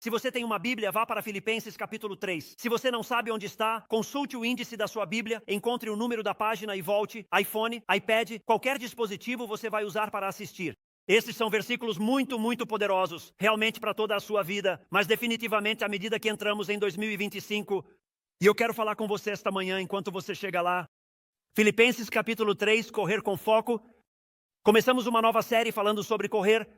Se você tem uma Bíblia, vá para Filipenses capítulo 3. Se você não sabe onde está, consulte o índice da sua Bíblia, encontre o número da página e volte. iPhone, iPad, qualquer dispositivo você vai usar para assistir. Esses são versículos muito poderosos, realmente para toda a sua vida, mas definitivamente à medida que entramos em 2025, e eu quero falar com você esta manhã enquanto você chega lá. Filipenses capítulo 3, correr com foco. Começamos uma nova série falando sobre correr.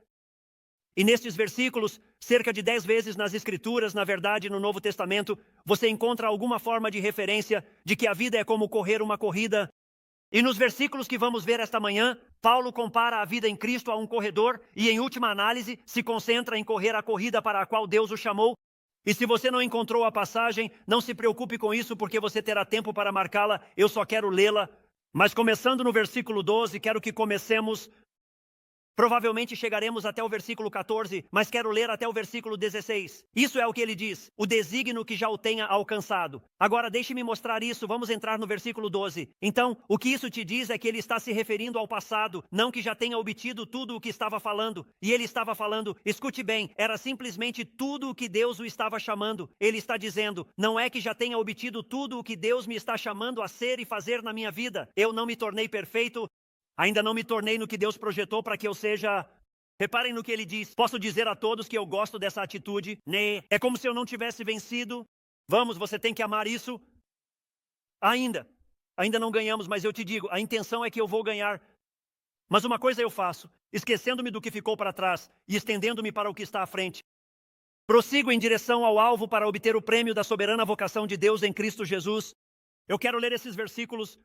E nestes versículos, cerca de 10 vezes nas Escrituras, na verdade no Novo Testamento, você encontra alguma forma de referência de que a vida é como correr uma corrida. E nos versículos que vamos ver esta manhã, Paulo compara a vida em Cristo a um corredor e, em última análise, se concentra em correr a corrida para a qual Deus o chamou. E se você não encontrou a passagem, não se preocupe com isso, porque você terá tempo para marcá-la. Eu só quero lê-la. Mas começando no versículo 12, quero que comecemos. Provavelmente chegaremos até o versículo 14, mas quero ler até o versículo 16. Isso é o que ele diz, o desígnio que já o tenha alcançado. Agora deixe-me mostrar isso, vamos entrar no versículo 12. Então, o que isso te diz é que ele está se referindo ao passado, não que já tenha obtido tudo o que estava falando. E ele estava falando, escute bem, era simplesmente tudo o que Deus o estava chamando. Ele está dizendo, não é que já tenha obtido tudo o que Deus me está chamando a ser e fazer na minha vida. Eu não me tornei perfeito. Ainda não me tornei no que Deus projetou para que eu seja. Reparem no que ele diz. Posso dizer a todos que eu gosto dessa atitude, né? É como se eu não tivesse vencido. Vamos, você tem que amar isso. Ainda não ganhamos, mas eu te digo, a intenção é que eu vou ganhar. Mas uma coisa eu faço, esquecendo-me do que ficou para trás e estendendo-me para o que está à frente. Prossigo em direção ao alvo para obter o prêmio da soberana vocação de Deus em Cristo Jesus. Eu quero ler esses versículos.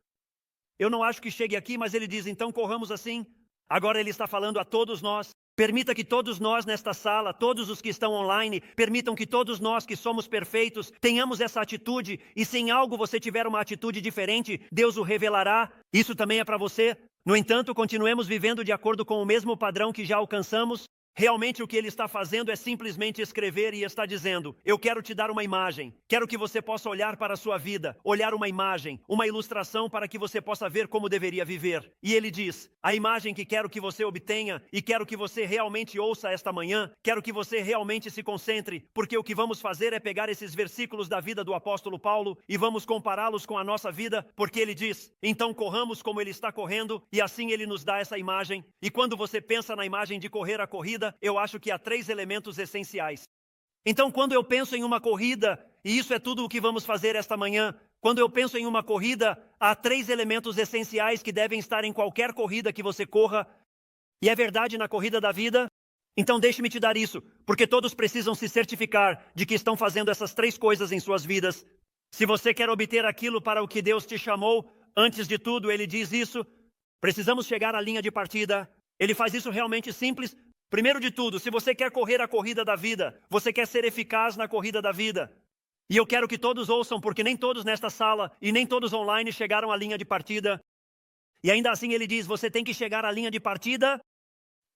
Eu não acho que chegue aqui, mas ele diz, então corramos assim. Agora ele está falando a todos nós. Permita que todos nós nesta sala, todos os que estão online, permitam que todos nós que somos perfeitos, tenhamos essa atitude. E se em algo você tiver uma atitude diferente, Deus o revelará. Isso também é para você. No entanto, continuemos vivendo de acordo com o mesmo padrão que já alcançamos. Realmente o que ele está fazendo é simplesmente escrever e está dizendo, eu quero te dar uma imagem, quero que você possa olhar para a sua vida, olhar uma imagem, uma ilustração para que você possa ver como deveria viver. E ele diz, a imagem que quero que você obtenha e quero que você realmente ouça esta manhã, quero que você realmente se concentre, porque o que vamos fazer é pegar esses versículos da vida do apóstolo Paulo e vamos compará-los com a nossa vida, porque ele diz, então corramos como ele está correndo e assim ele nos dá essa imagem. E quando você pensa na imagem de correr a corrida, eu acho que há 3 elementos essenciais. Então, quando eu penso em uma corrida, e isso é tudo o que vamos fazer esta manhã, quando eu penso em uma corrida, há 3 elementos essenciais que devem estar em qualquer corrida que você corra, e é verdade na corrida da vida. Então deixe-me te dar isso, porque todos precisam se certificar de que estão fazendo essas 3 coisas em suas vidas. Se você quer obter aquilo para o que Deus te chamou, antes de tudo ele diz isso, precisamos chegar à linha de partida. Ele faz isso realmente simples. Primeiro de tudo, se você quer correr a corrida da vida, você quer ser eficaz na corrida da vida. E eu quero que todos ouçam, porque nem todos nesta sala e nem todos online chegaram à linha de partida. E ainda assim ele diz, você tem que chegar à linha de partida.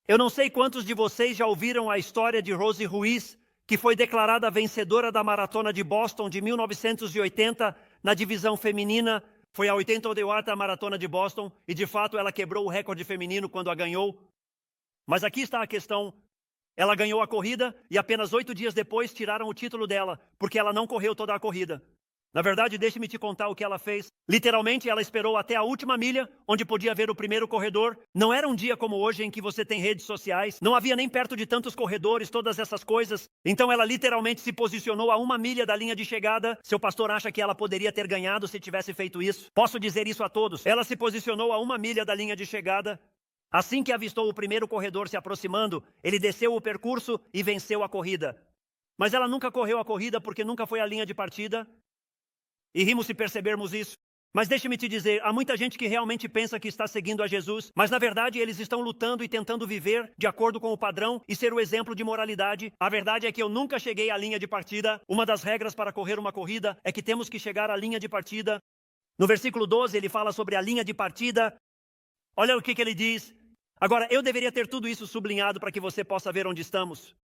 Eu não sei quantos de vocês já ouviram a história de Rosie Ruiz, que foi declarada vencedora da Maratona de Boston de 1980 na divisão feminina. Foi a 88ª Maratona de Boston e de fato ela quebrou o recorde feminino quando a ganhou. Mas aqui está a questão, ela ganhou a corrida e apenas 8 dias depois tiraram o título dela, porque ela não correu toda a corrida. Na verdade, deixe-me te contar o que ela fez. Literalmente, ela esperou até a última milha, onde podia ver o primeiro corredor. Não era um dia como hoje, em que você tem redes sociais. Não havia nem perto de tantos corredores, todas essas coisas. Então, ela literalmente se posicionou a 1 milha da linha de chegada. Seu pastor acha que ela poderia ter ganhado se tivesse feito isso. Posso dizer isso a todos. Ela se posicionou a 1 milha da linha de chegada. Assim que avistou o primeiro corredor se aproximando, ele desceu o percurso e venceu a corrida. Mas ela nunca correu a corrida porque nunca foi a linha de partida. E rimos se percebermos isso. Mas deixe-me te dizer, há muita gente que realmente pensa que está seguindo a Jesus, mas na verdade eles estão lutando e tentando viver de acordo com o padrão e ser o exemplo de moralidade. A verdade é que eu nunca cheguei à linha de partida. Uma das regras para correr uma corrida é que temos que chegar à linha de partida. No versículo 12 ele fala sobre a linha de partida. Olha o que ele diz. Agora, eu deveria ter tudo isso sublinhado para que você possa ver onde estamos.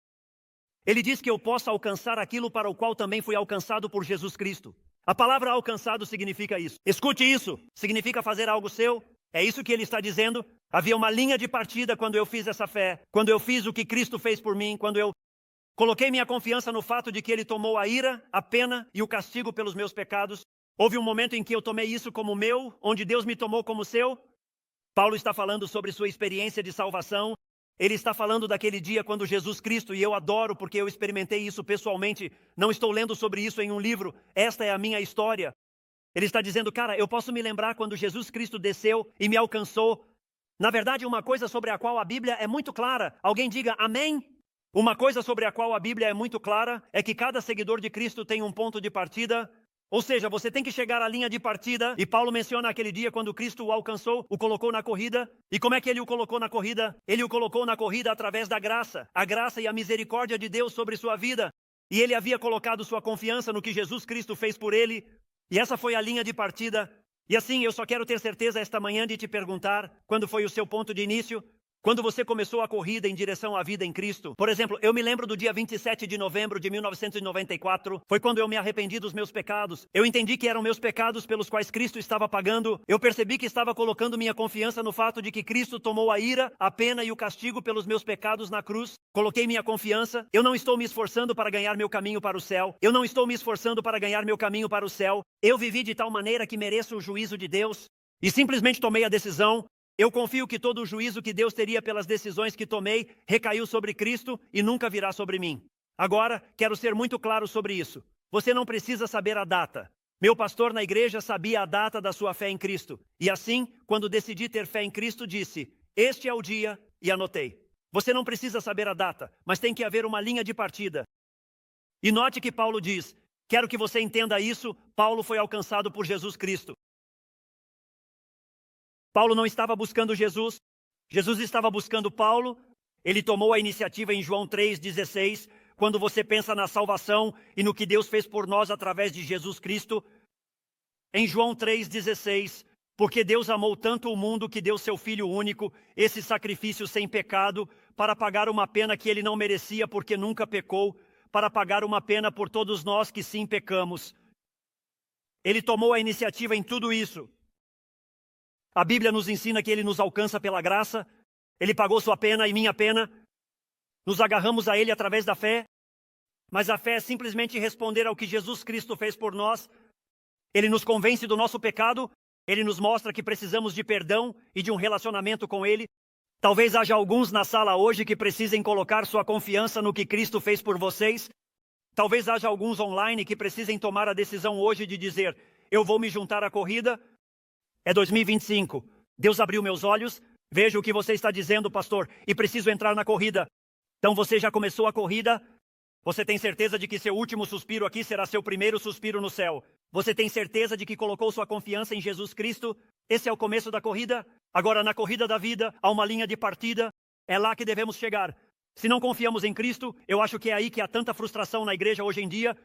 Ele diz que eu posso alcançar aquilo para o qual também fui alcançado por Jesus Cristo. A palavra alcançado significa isso. Escute isso. Significa fazer algo seu. É isso que ele está dizendo. Havia uma linha de partida quando eu fiz essa fé. Quando eu fiz o que Cristo fez por mim. Coloquei minha confiança no fato de que ele tomou a ira, a pena e o castigo pelos meus pecados. Houve um momento em que eu tomei isso como meu, onde Deus me tomou como seu. Paulo está falando sobre sua experiência de salvação. Ele está falando daquele dia quando Jesus Cristo, e eu adoro porque eu experimentei isso pessoalmente, não estou lendo sobre isso em um livro, esta é a minha história. Ele está dizendo, cara, eu posso me lembrar quando Jesus Cristo desceu e me alcançou. Na verdade, uma coisa sobre a qual a Bíblia é muito clara, alguém diga amém? Uma coisa sobre a qual a Bíblia é muito clara é que cada seguidor de Cristo tem um ponto de partida. Ou seja, você tem que chegar à linha de partida, e Paulo menciona aquele dia quando Cristo o alcançou, o colocou na corrida. E como é que ele o colocou na corrida? Ele o colocou na corrida através da graça, a graça e a misericórdia de Deus sobre sua vida. E ele havia colocado sua confiança no que Jesus Cristo fez por ele, e essa foi a linha de partida. E assim, eu só quero ter certeza esta manhã de te perguntar, quando foi o seu ponto de início? Quando você começou a corrida em direção à vida em Cristo? Por exemplo, eu me lembro do dia 27 de novembro de 1994. Foi quando eu me arrependi dos meus pecados. Eu entendi que eram meus pecados pelos quais Cristo estava pagando. Eu percebi que estava colocando minha confiança no fato de que Cristo tomou a ira, a pena e o castigo pelos meus pecados na cruz. Coloquei minha confiança. Eu não estou me esforçando para ganhar meu caminho para o céu. Eu não estou me esforçando para ganhar meu caminho para o céu. Eu vivi de tal maneira que mereço o juízo de Deus. E simplesmente tomei a decisão. Eu confio que todo o juízo que Deus teria pelas decisões que tomei recaiu sobre Cristo e nunca virá sobre mim. Agora, quero ser muito claro sobre isso. Você não precisa saber a data. Meu pastor na igreja sabia a data da sua fé em Cristo. E assim, quando decidi ter fé em Cristo, disse, este é o dia, e anotei. Você não precisa saber a data, mas tem que haver uma linha de partida. E note que Paulo diz, quero que você entenda isso, Paulo foi alcançado por Jesus Cristo. Paulo não estava buscando Jesus, Jesus estava buscando Paulo. Ele tomou a iniciativa em João 3,16, quando você pensa na salvação e no que Deus fez por nós através de Jesus Cristo. Em João 3,16, porque Deus amou tanto o mundo que deu seu Filho único, esse sacrifício sem pecado, para pagar uma pena que ele não merecia porque nunca pecou, para pagar uma pena por todos nós que sim pecamos. Ele tomou a iniciativa em tudo isso. A Bíblia nos ensina que ele nos alcança pela graça, ele pagou sua pena e minha pena, nos agarramos a ele através da fé, mas a fé é simplesmente responder ao que Jesus Cristo fez por nós. Ele nos convence do nosso pecado, ele nos mostra que precisamos de perdão e de um relacionamento com ele. Talvez haja alguns na sala hoje que precisem colocar sua confiança no que Cristo fez por vocês. Talvez haja alguns online que precisem tomar a decisão hoje de dizer, eu vou me juntar à corrida. É 2025. Deus abriu meus olhos. Vejo o que você está dizendo, pastor, e preciso entrar na corrida. Então você já começou a corrida? Você tem certeza de que seu último suspiro aqui será seu primeiro suspiro no céu? Você tem certeza de que colocou sua confiança em Jesus Cristo? Esse é o começo da corrida? Agora, na corrida da vida, há uma linha de partida. É lá que devemos chegar. Se não confiamos em Cristo, eu acho que é aí que há tanta frustração na igreja hoje em dia,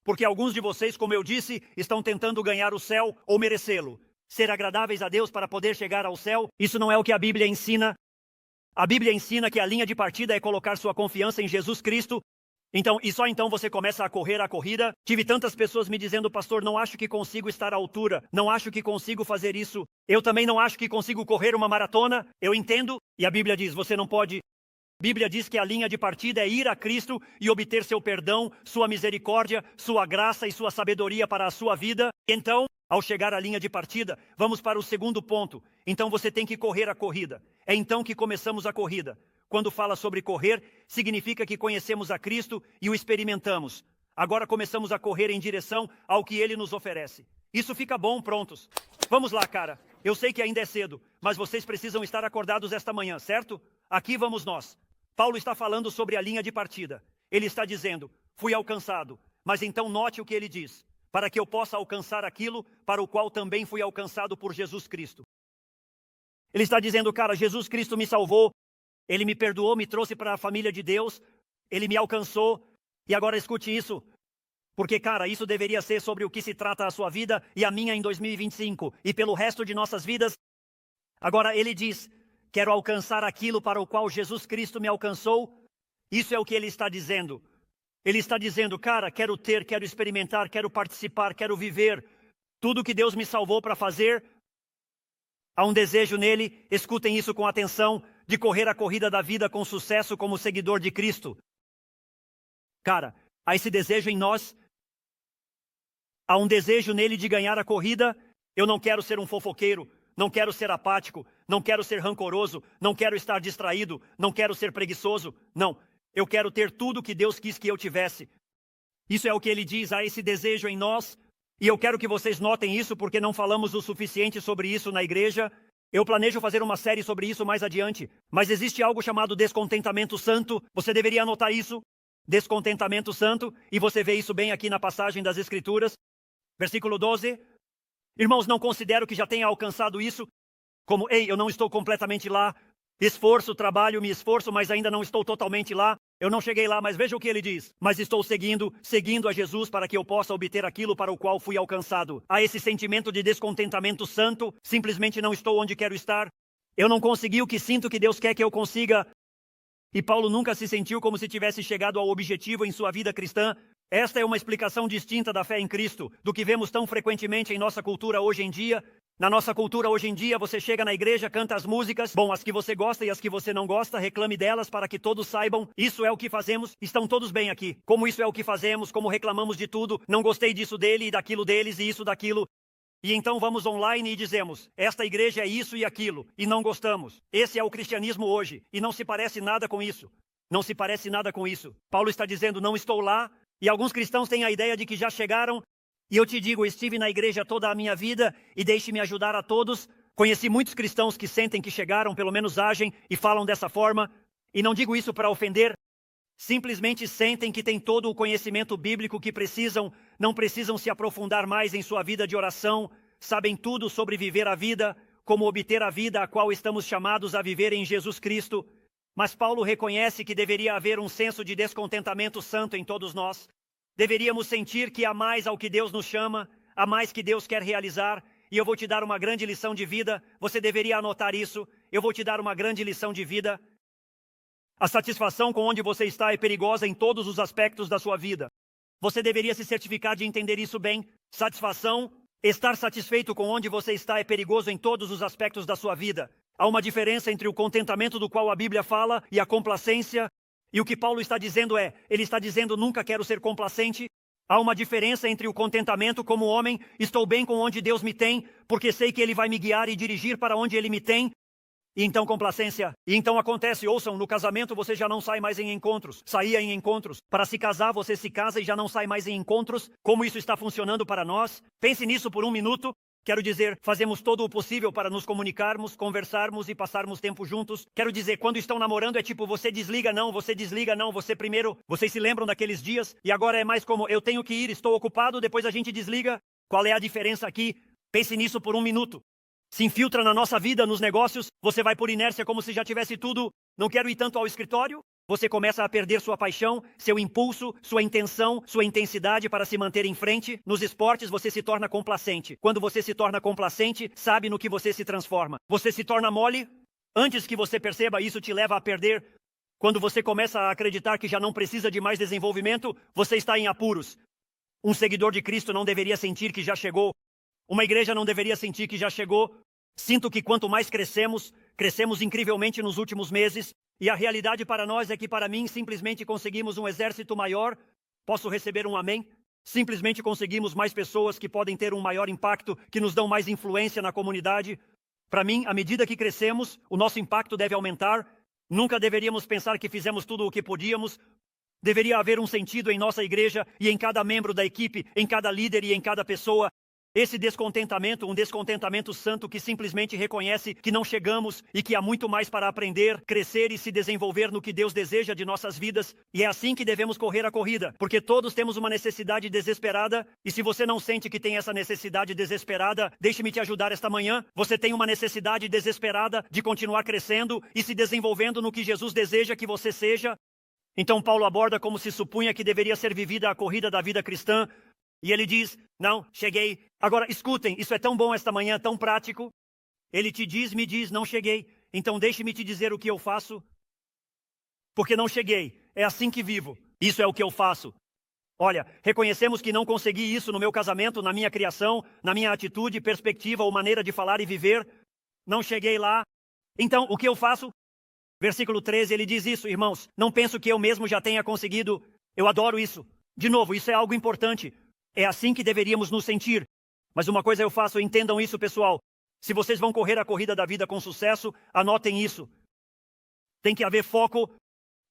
porque alguns de vocês, como eu disse, estão tentando ganhar o céu ou merecê-lo. Ser agradáveis a Deus para poder chegar ao céu, isso não é o que a Bíblia ensina. A Bíblia ensina que a linha de partida é colocar sua confiança em Jesus Cristo. Então, e só então você começa a correr a corrida. Tive tantas pessoas me dizendo, pastor, não acho que consigo estar à altura, não acho que consigo fazer isso. Eu também não acho que consigo correr uma maratona. Eu entendo, e a Bíblia diz, você não pode. A Bíblia diz que a linha de partida é ir a Cristo e obter seu perdão, sua misericórdia, sua graça e sua sabedoria para a sua vida. Então, ao chegar à linha de partida, vamos para o segundo ponto. Então você tem que correr a corrida. É então que começamos a corrida. Quando fala sobre correr, significa que conhecemos a Cristo e o experimentamos. Agora começamos a correr em direção ao que Ele nos oferece. Isso fica bom, prontos. Vamos lá, cara. Eu sei que ainda é cedo, mas vocês precisam estar acordados esta manhã, certo? Aqui vamos nós. Paulo está falando sobre a linha de partida. Ele está dizendo, fui alcançado. Mas então note o que ele diz. Para que eu possa alcançar aquilo para o qual também fui alcançado por Jesus Cristo. Ele está dizendo, cara, Jesus Cristo me salvou, Ele me perdoou, me trouxe para a família de Deus, Ele me alcançou, e agora escute isso, porque, cara, isso deveria ser sobre o que se trata a sua vida e a minha em 2025, e pelo resto de nossas vidas. Agora ele diz, quero alcançar aquilo para o qual Jesus Cristo me alcançou, isso é o que ele está dizendo. Ele está dizendo, cara, quero ter, quero experimentar, quero participar, quero viver tudo que Deus me salvou para fazer. Há um desejo nele, escutem isso com atenção, de correr a corrida da vida com sucesso como seguidor de Cristo. Cara, há esse desejo em nós, há um desejo nele de ganhar a corrida. Eu não quero ser um fofoqueiro, não quero ser apático, não quero ser rancoroso, não quero estar distraído, não quero ser preguiçoso. Não, eu quero ter tudo que Deus quis que eu tivesse. Isso é o que ele diz, há esse desejo em nós. E eu quero que vocês notem isso, porque não falamos o suficiente sobre isso na igreja. Eu planejo fazer uma série sobre isso mais adiante. Mas existe algo chamado descontentamento santo. Você deveria anotar isso. Descontentamento santo. E você vê isso bem aqui na passagem das Escrituras. Versículo 12. Irmãos, não considero que já tenha alcançado isso. Como, ei, eu não estou completamente lá. Esforço, trabalho, me esforço, mas ainda não estou totalmente lá. Eu não cheguei lá, mas veja o que ele diz. Mas estou seguindo a Jesus para que eu possa obter aquilo para o qual fui alcançado. Há esse sentimento de descontentamento santo. Simplesmente não estou onde quero estar. Eu não consegui o que sinto que Deus quer que eu consiga. E Paulo nunca se sentiu como se tivesse chegado ao objetivo em sua vida cristã. Esta é uma explicação distinta da fé em Cristo, do que vemos tão frequentemente em nossa cultura hoje em dia. Na nossa cultura hoje em dia, você chega na igreja, canta as músicas, bom, as que você gosta e as que você não gosta, reclame delas para que todos saibam, isso é o que fazemos, estão todos bem aqui. Como isso é o que fazemos, como reclamamos de tudo, não gostei disso dele e daquilo deles e isso daquilo. E então vamos online e dizemos, esta igreja é isso e aquilo, e não gostamos. Esse é o cristianismo hoje, e não se parece nada com isso. Não se parece nada com isso. Paulo está dizendo, não estou lá, e alguns cristãos têm a ideia de que já chegaram. E eu te digo, estive na igreja toda a minha vida e deixe-me ajudar a todos. Conheci muitos cristãos que sentem que chegaram, pelo menos agem e falam dessa forma. E não digo isso para ofender. Simplesmente sentem que têm todo o conhecimento bíblico que precisam, não precisam se aprofundar mais em sua vida de oração, sabem tudo sobre viver a vida, como obter a vida a qual estamos chamados a viver em Jesus Cristo. Mas Paulo reconhece que deveria haver um senso de descontentamento santo em todos nós. Deveríamos sentir que há mais ao que Deus nos chama, há mais que Deus quer realizar, e eu vou te dar uma grande lição de vida, você deveria anotar isso, eu vou te dar uma grande lição de vida. A satisfação com onde você está é perigosa em todos os aspectos da sua vida. Você deveria se certificar de entender isso bem. Satisfação, estar satisfeito com onde você está é perigoso em todos os aspectos da sua vida. Há uma diferença entre o contentamento do qual a Bíblia fala e a complacência. E o que Paulo está dizendo ele está dizendo, nunca quero ser complacente. Há uma diferença entre o contentamento como homem, estou bem com onde Deus me tem, porque sei que Ele vai me guiar e dirigir para onde Ele me tem. E então complacência. E então acontece, ouçam, no casamento você já não sai mais em encontros. Saía em encontros. Para se casar, você se casa e já não sai mais em encontros. Como isso está funcionando para nós? Pense nisso por um minuto. Quero dizer, fazemos todo o possível para nos comunicarmos, conversarmos e passarmos tempo juntos. Quero dizer, quando estão namorando é tipo, você desliga não, você primeiro. Vocês se lembram daqueles dias? E agora é mais como, eu tenho que ir, estou ocupado, depois a gente desliga. Qual é a diferença aqui? Pense nisso por um minuto. Se infiltra na nossa vida, nos negócios, você vai por inércia como se já tivesse tudo. Não quero ir tanto ao escritório. Você começa a perder sua paixão, seu impulso, sua intenção, sua intensidade para se manter em frente. Nos esportes, você se torna complacente. Quando você se torna complacente, sabe no que você se transforma. Você se torna mole. Antes que você perceba, isso te leva a perder. Quando você começa a acreditar que já não precisa de mais desenvolvimento, você está em apuros. Um seguidor de Cristo não deveria sentir que já chegou. Uma igreja não deveria sentir que já chegou. Sinto que quanto mais crescemos incrivelmente nos últimos meses. E a realidade para nós é que, para mim, simplesmente conseguimos um exército maior. Posso receber um amém? Simplesmente conseguimos mais pessoas que podem ter um maior impacto, que nos dão mais influência na comunidade. Para mim, à medida que crescemos, o nosso impacto deve aumentar. Nunca deveríamos pensar que fizemos tudo o que podíamos. Deveria haver um sentido em nossa igreja e em cada membro da equipe, em cada líder e em cada pessoa. Esse descontentamento, um descontentamento santo que simplesmente reconhece que não chegamos e que há muito mais para aprender, crescer e se desenvolver no que Deus deseja de nossas vidas. E é assim que devemos correr a corrida, porque todos temos uma necessidade desesperada. E se você não sente que tem essa necessidade desesperada, deixe-me te ajudar esta manhã. Você tem uma necessidade desesperada de continuar crescendo e se desenvolvendo no que Jesus deseja que você seja. Então Paulo aborda como se supunha que deveria ser vivida a corrida da vida cristã. E ele diz, não, cheguei. Agora, escutem, isso é tão bom esta manhã, tão prático. Ele te diz, me diz, não cheguei. Então deixe-me te dizer o que eu faço. Porque não cheguei, é assim que vivo. Isso é o que eu faço. Olha, reconhecemos que não consegui isso no meu casamento, na minha criação, na minha atitude, perspectiva ou maneira de falar e viver. Não cheguei lá. Então, o que eu faço? Versículo 13, ele diz isso, irmãos. Não penso que eu mesmo já tenha conseguido. Eu adoro isso. De novo, isso é algo importante. É assim que deveríamos nos sentir. Mas uma coisa eu faço, entendam isso, pessoal. Se vocês vão correr a corrida da vida com sucesso, anotem isso. Tem que haver foco.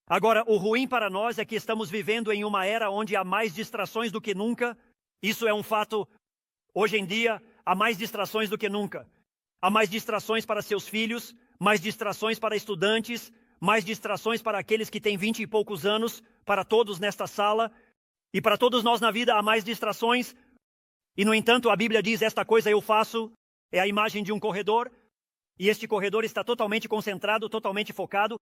Agora, o ruim para nós é que estamos vivendo em uma era onde há mais distrações do que nunca. Isso é um fato. Hoje em dia, há mais distrações do que nunca. Há mais distrações para seus filhos, mais distrações para estudantes, mais distrações para aqueles que têm 20 e poucos anos, para todos nesta sala. E para todos nós na vida há mais distrações. E, no entanto, a Bíblia diz, esta coisa eu faço. É a imagem de um corredor. E este corredor está totalmente concentrado, totalmente focado.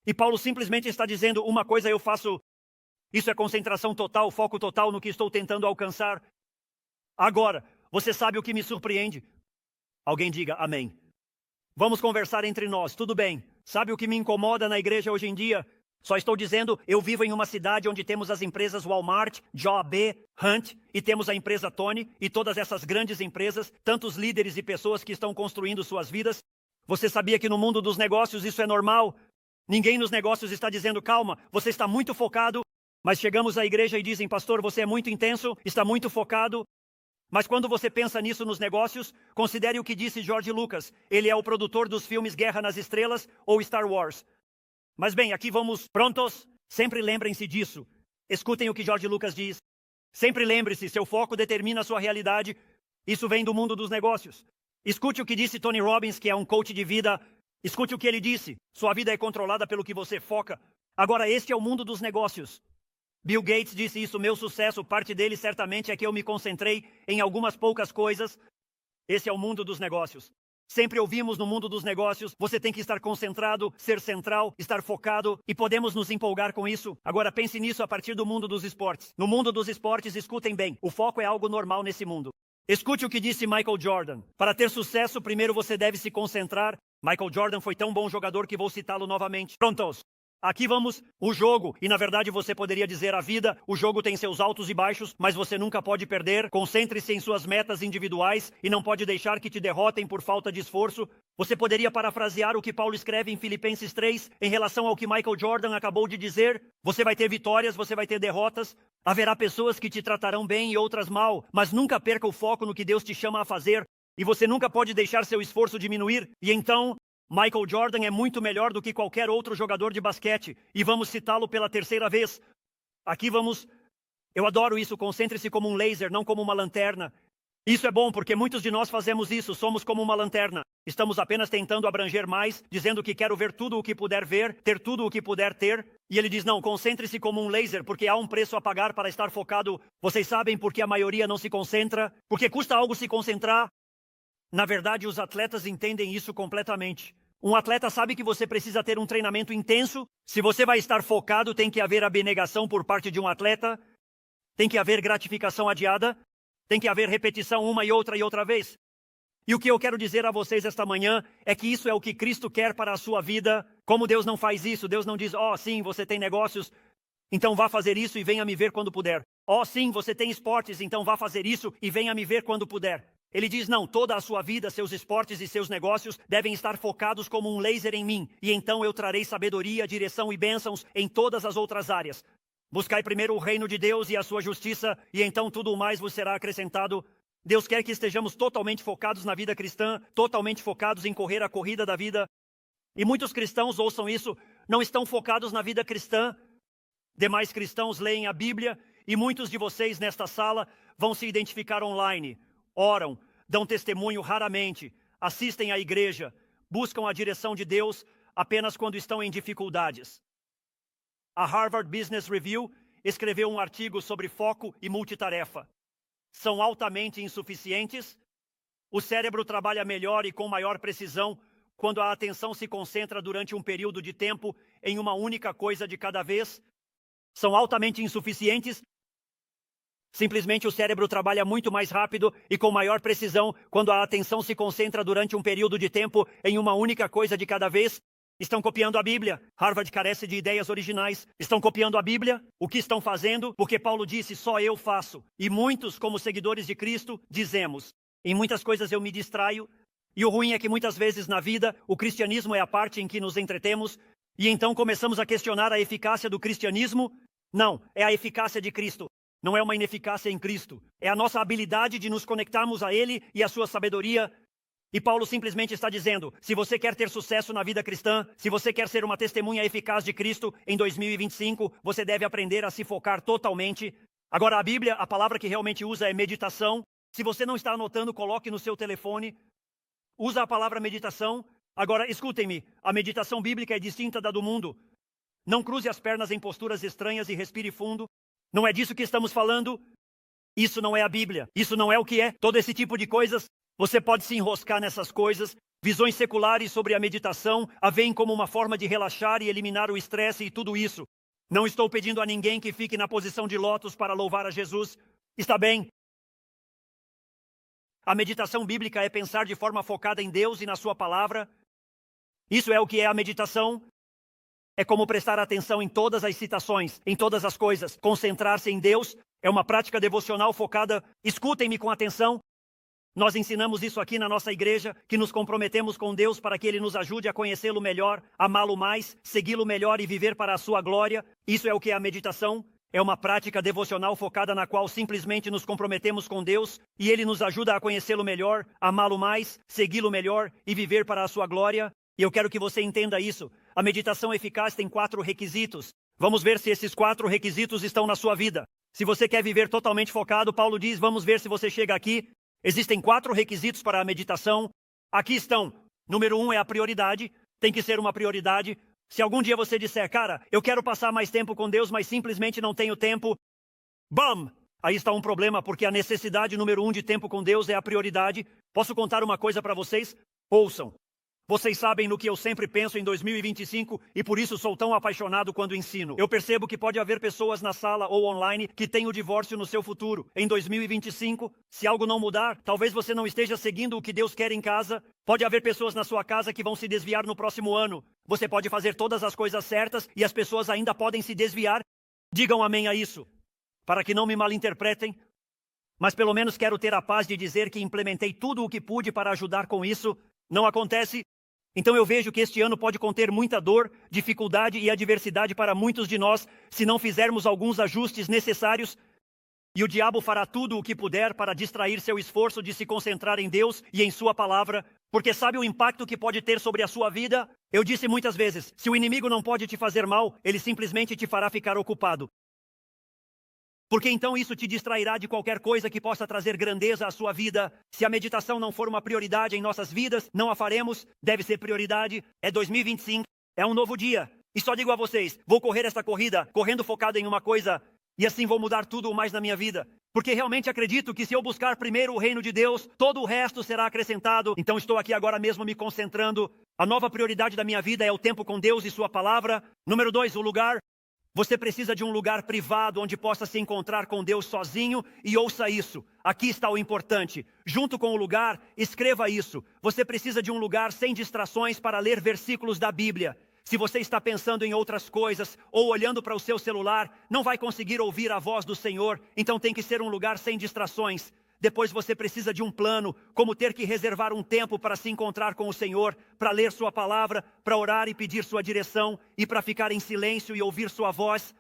E Paulo simplesmente está dizendo, uma coisa eu faço. Isso é concentração total, foco total no que estou tentando alcançar. Agora, você sabe o que me surpreende? Alguém diga amém. Vamos conversar entre nós, tudo bem. Sabe o que me incomoda na igreja hoje em dia? Só estou dizendo, eu vivo em uma cidade onde temos as empresas Walmart, Job, Hunt, e temos a empresa Tony, e todas essas grandes empresas, tantos líderes e pessoas que estão construindo suas vidas. Você sabia que no mundo dos negócios isso é normal? Ninguém nos negócios está dizendo, calma, você está muito focado, mas chegamos à igreja e dizem, pastor, você é muito intenso, está muito focado. Mas quando você pensa nisso nos negócios, considere o que disse George Lucas. Ele é o produtor dos filmes Guerra nas Estrelas ou Star Wars. Mas bem, aqui vamos prontos? Sempre lembrem-se disso. Escutem o que George Lucas diz. Sempre lembre-se, seu foco determina a sua realidade. Isso vem do mundo dos negócios. Escute o que disse Tony Robbins, que é um coach de vida. Escute o que ele disse. Sua vida é controlada pelo que você foca. Agora, este é o mundo dos negócios. Bill Gates disse isso, meu sucesso, parte dele certamente é que eu me concentrei em algumas poucas coisas. Esse é o mundo dos negócios. Sempre ouvimos no mundo dos negócios, você tem que estar concentrado, ser central, estar focado, e podemos nos empolgar com isso. Agora pense nisso a partir do mundo dos esportes. No mundo dos esportes, escutem bem, o foco é algo normal nesse mundo. Escute o que disse Michael Jordan. Para ter sucesso, primeiro você deve se concentrar. Michael Jordan foi tão bom jogador que vou citá-lo novamente. Prontos! Aqui vamos, o jogo, e na verdade você poderia dizer a vida, o jogo tem seus altos e baixos, mas você nunca pode perder, concentre-se em suas metas individuais e não pode deixar que te derrotem por falta de esforço. Você poderia parafrasear o que Paulo escreve em Filipenses 3 em relação ao que Michael Jordan acabou de dizer. Você vai ter vitórias, você vai ter derrotas, haverá pessoas que te tratarão bem e outras mal, mas nunca perca o foco no que Deus te chama a fazer, e você nunca pode deixar seu esforço diminuir, e então Michael Jordan é muito melhor do que qualquer outro jogador de basquete, e vamos citá-lo pela terceira vez. Aqui vamos. Eu adoro isso, concentre-se como um laser, não como uma lanterna. Isso é bom porque muitos de nós fazemos isso, somos como uma lanterna. Estamos apenas tentando abranger mais, dizendo que quero ver tudo o que puder ver, ter tudo o que puder ter. E ele diz, não, concentre-se como um laser, porque há um preço a pagar para estar focado. Vocês sabem por que a maioria não se concentra? Porque custa algo se concentrar? Na verdade, os atletas entendem isso completamente. Um atleta sabe que você precisa ter um treinamento intenso. Se você vai estar focado, tem que haver abnegação por parte de um atleta. Tem que haver gratificação adiada. Tem que haver repetição uma e outra vez. E o que eu quero dizer a vocês esta manhã é que isso é o que Cristo quer para a sua vida. Como Deus não faz isso? Deus não diz, sim, você tem negócios, então vá fazer isso e venha me ver quando puder. Sim, você tem esportes, então vá fazer isso e venha me ver quando puder. Ele diz, não, toda a sua vida, seus esportes e seus negócios devem estar focados como um laser em mim, e então eu trarei sabedoria, direção e bênçãos em todas as outras áreas. Buscai primeiro o reino de Deus e a sua justiça, e então tudo o mais vos será acrescentado. Deus quer que estejamos totalmente focados na vida cristã, totalmente focados em correr a corrida da vida. E muitos cristãos, ouçam isso, não estão focados na vida cristã. Demais cristãos leem a Bíblia, e muitos de vocês nesta sala vão se identificar online. Oram, dão testemunho raramente, assistem à igreja, buscam a direção de Deus apenas quando estão em dificuldades. A Harvard Business Review escreveu um artigo sobre foco e multitarefa. São altamente insuficientes. O cérebro trabalha melhor e com maior precisão quando a atenção se concentra durante um período de tempo em uma única coisa de cada vez. São altamente insuficientes. Simplesmente o cérebro trabalha muito mais rápido e com maior precisão quando a atenção se concentra durante um período de tempo em uma única coisa de cada vez. Estão copiando a Bíblia. Harvard carece de ideias originais. Estão copiando a Bíblia. O que estão fazendo? Porque Paulo disse, só eu faço. E muitos, como seguidores de Cristo, dizemos, em muitas coisas eu me distraio. E o ruim é que muitas vezes na vida, o cristianismo é a parte em que nos entretemos. E então começamos a questionar a eficácia do cristianismo. Não, é a eficácia de Cristo. Não é uma ineficácia em Cristo. É a nossa habilidade de nos conectarmos a Ele e a sua sabedoria. E Paulo simplesmente está dizendo, se você quer ter sucesso na vida cristã, se você quer ser uma testemunha eficaz de Cristo em 2025, você deve aprender a se focar totalmente. Agora, a Bíblia, a palavra que realmente usa é meditação. Se você não está anotando, coloque no seu telefone. Usa a palavra meditação. Agora, escutem-me, a meditação bíblica é distinta da do mundo. Não cruze as pernas em posturas estranhas e respire fundo. Não é disso que estamos falando. Isso não é a Bíblia. Isso não é o que é. Todo esse tipo de coisas, você pode se enroscar nessas coisas. Visões seculares sobre a meditação a veem como uma forma de relaxar e eliminar o estresse e tudo isso. Não estou pedindo a ninguém que fique na posição de lótus para louvar a Jesus. Está bem? A meditação bíblica é pensar de forma focada em Deus e na sua palavra. Isso é o que é a meditação. É como prestar atenção em todas as citações, em todas as coisas. Concentrar-se em Deus é uma prática devocional focada. Escutem-me com atenção. Nós ensinamos isso aqui na nossa igreja, que nos comprometemos com Deus para que Ele nos ajude a conhecê-lo melhor, amá-lo mais, segui-lo melhor e viver para a sua glória. Isso é o que é a meditação. É uma prática devocional focada na qual simplesmente nos comprometemos com Deus e Ele nos ajuda a conhecê-lo melhor, amá-lo mais, segui-lo melhor e viver para a sua glória. E eu quero que você entenda isso. A meditação eficaz tem 4 requisitos. Vamos ver se esses 4 requisitos estão na sua vida. Se você quer viver totalmente focado, Paulo diz, vamos ver se você chega aqui. Existem 4 requisitos para a meditação. Aqui estão. Número 1 é a prioridade. Tem que ser uma prioridade. Se algum dia você disser, cara, eu quero passar mais tempo com Deus, mas simplesmente não tenho tempo. Bam! Aí está um problema, porque a necessidade número 1 de tempo com Deus é a prioridade. Posso contar uma coisa para vocês? Ouçam. Vocês sabem no que eu sempre penso em 2025 e por isso sou tão apaixonado quando ensino. Eu percebo que pode haver pessoas na sala ou online que têm o divórcio no seu futuro. Em 2025, se algo não mudar, talvez você não esteja seguindo o que Deus quer em casa. Pode haver pessoas na sua casa que vão se desviar no próximo ano. Você pode fazer todas as coisas certas e as pessoas ainda podem se desviar. Digam amém a isso, para que não me malinterpretem. Mas pelo menos quero ter a paz de dizer que implementei tudo o que pude para ajudar com isso. Não acontece? Então eu vejo que este ano pode conter muita dor, dificuldade e adversidade para muitos de nós, se não fizermos alguns ajustes necessários. E o diabo fará tudo o que puder para distrair seu esforço de se concentrar em Deus e em sua palavra, porque sabe o impacto que pode ter sobre a sua vida? Eu disse muitas vezes, se o inimigo não pode te fazer mal, ele simplesmente te fará ficar ocupado. Porque então isso te distrairá de qualquer coisa que possa trazer grandeza à sua vida. Se a meditação não for uma prioridade em nossas vidas, não a faremos. Deve ser prioridade. É 2025. É um novo dia. E só digo a vocês, vou correr esta corrida, correndo focado em uma coisa, e assim vou mudar tudo mais na minha vida. Porque realmente acredito que se eu buscar primeiro o reino de Deus, todo o resto será acrescentado. Então estou aqui agora mesmo me concentrando. A nova prioridade da minha vida é o tempo com Deus e sua palavra. Número 2, o lugar. Você precisa de um lugar privado onde possa se encontrar com Deus sozinho e ouça isso. Aqui está o importante. Junto com o lugar, escreva isso. Você precisa de um lugar sem distrações para ler versículos da Bíblia. Se você está pensando em outras coisas ou olhando para o seu celular, não vai conseguir ouvir a voz do Senhor. Então tem que ser um lugar sem distrações. Depois você precisa de um plano, como ter que reservar um tempo para se encontrar com o Senhor, para ler sua palavra, para orar e pedir sua direção, e para ficar em silêncio e ouvir sua voz.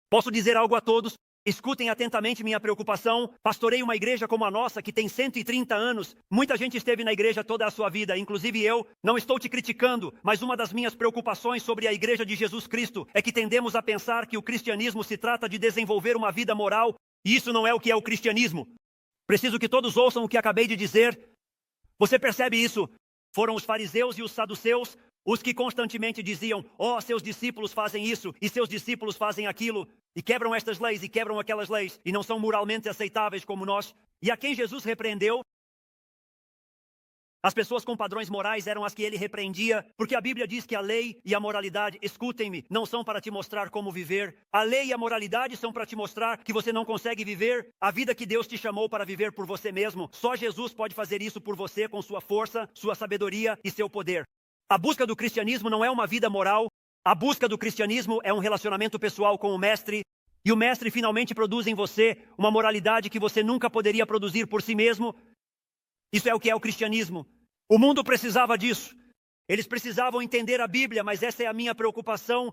Posso dizer algo a todos? Escutem atentamente minha preocupação. Pastorei uma igreja como a nossa, que tem 130 anos. Muita gente esteve na igreja toda a sua vida, inclusive eu. Não estou te criticando, mas uma das minhas preocupações sobre a igreja de Jesus Cristo é que tendemos a pensar que o cristianismo se trata de desenvolver uma vida moral, e isso não é o que é o cristianismo. Preciso que todos ouçam o que acabei de dizer. Você percebe isso? Foram os fariseus e os saduceus os que constantemente diziam, seus discípulos fazem isso, e seus discípulos fazem aquilo, e quebram estas leis e quebram aquelas leis, e não são moralmente aceitáveis como nós. E a quem Jesus repreendeu? As pessoas com padrões morais eram as que ele repreendia, porque a Bíblia diz que a lei e a moralidade, escutem-me, não são para te mostrar como viver. A lei e a moralidade são para te mostrar que você não consegue viver a vida que Deus te chamou para viver por você mesmo. Só Jesus pode fazer isso por você com sua força, sua sabedoria e seu poder. A busca do cristianismo não é uma vida moral. A busca do cristianismo é um relacionamento pessoal com o Mestre. E o Mestre finalmente produz em você uma moralidade que você nunca poderia produzir por si mesmo. Isso é o que é o cristianismo. O mundo precisava disso. Eles precisavam entender a Bíblia, mas essa é a minha preocupação.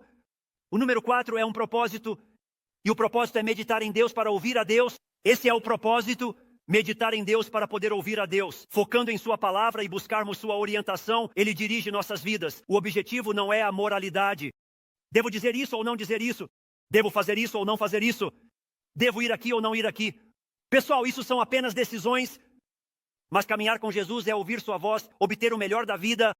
O número 4 é um propósito. E o propósito é meditar em Deus para ouvir a Deus. Esse é o propósito. Meditar em Deus para poder ouvir a Deus. Focando em sua palavra e buscarmos sua orientação, Ele dirige nossas vidas. O objetivo não é a moralidade. Devo dizer isso ou não dizer isso? Devo fazer isso ou não fazer isso? Devo ir aqui ou não ir aqui? Pessoal, isso são apenas decisões. Mas caminhar com Jesus é ouvir sua voz, obter o melhor da vida.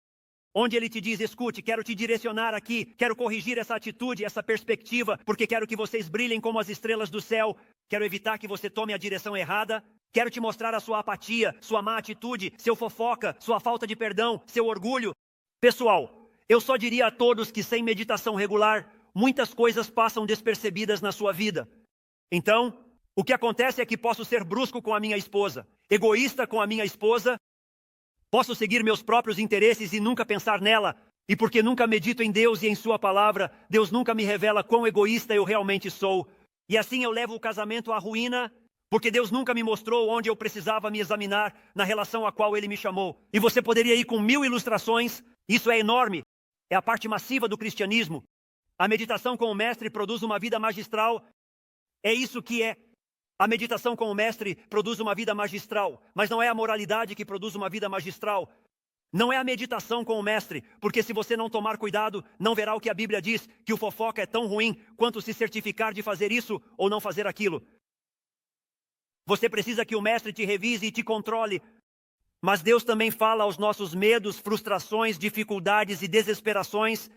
Onde Ele te diz, escute, quero te direcionar aqui. Quero corrigir essa atitude, essa perspectiva. Porque quero que vocês brilhem como as estrelas do céu. Quero evitar que você tome a direção errada. Quero te mostrar a sua apatia, sua má atitude, seu fofoca, sua falta de perdão, seu orgulho. Pessoal, eu só diria a todos que sem meditação regular, muitas coisas passam despercebidas na sua vida. Então, o que acontece é que posso ser brusco com a minha esposa, egoísta com a minha esposa, posso seguir meus próprios interesses e nunca pensar nela, e porque nunca medito em Deus e em sua palavra, Deus nunca me revela quão egoísta eu realmente sou. E assim eu levo o casamento à ruína, porque Deus nunca me mostrou onde eu precisava me examinar na relação a qual Ele me chamou. E você poderia ir com 1000 ilustrações, isso é enorme, é a parte massiva do cristianismo. A meditação com o Mestre produz uma vida magistral, é isso que é. A meditação com o Mestre produz uma vida magistral, mas não é a moralidade que produz uma vida magistral. Não é a meditação com o Mestre, porque se você não tomar cuidado, não verá o que a Bíblia diz, que o fofoca é tão ruim quanto se certificar de fazer isso ou não fazer aquilo. Você precisa que o Mestre te revise e te controle. Mas Deus também fala aos nossos medos, frustrações, dificuldades e desesperações.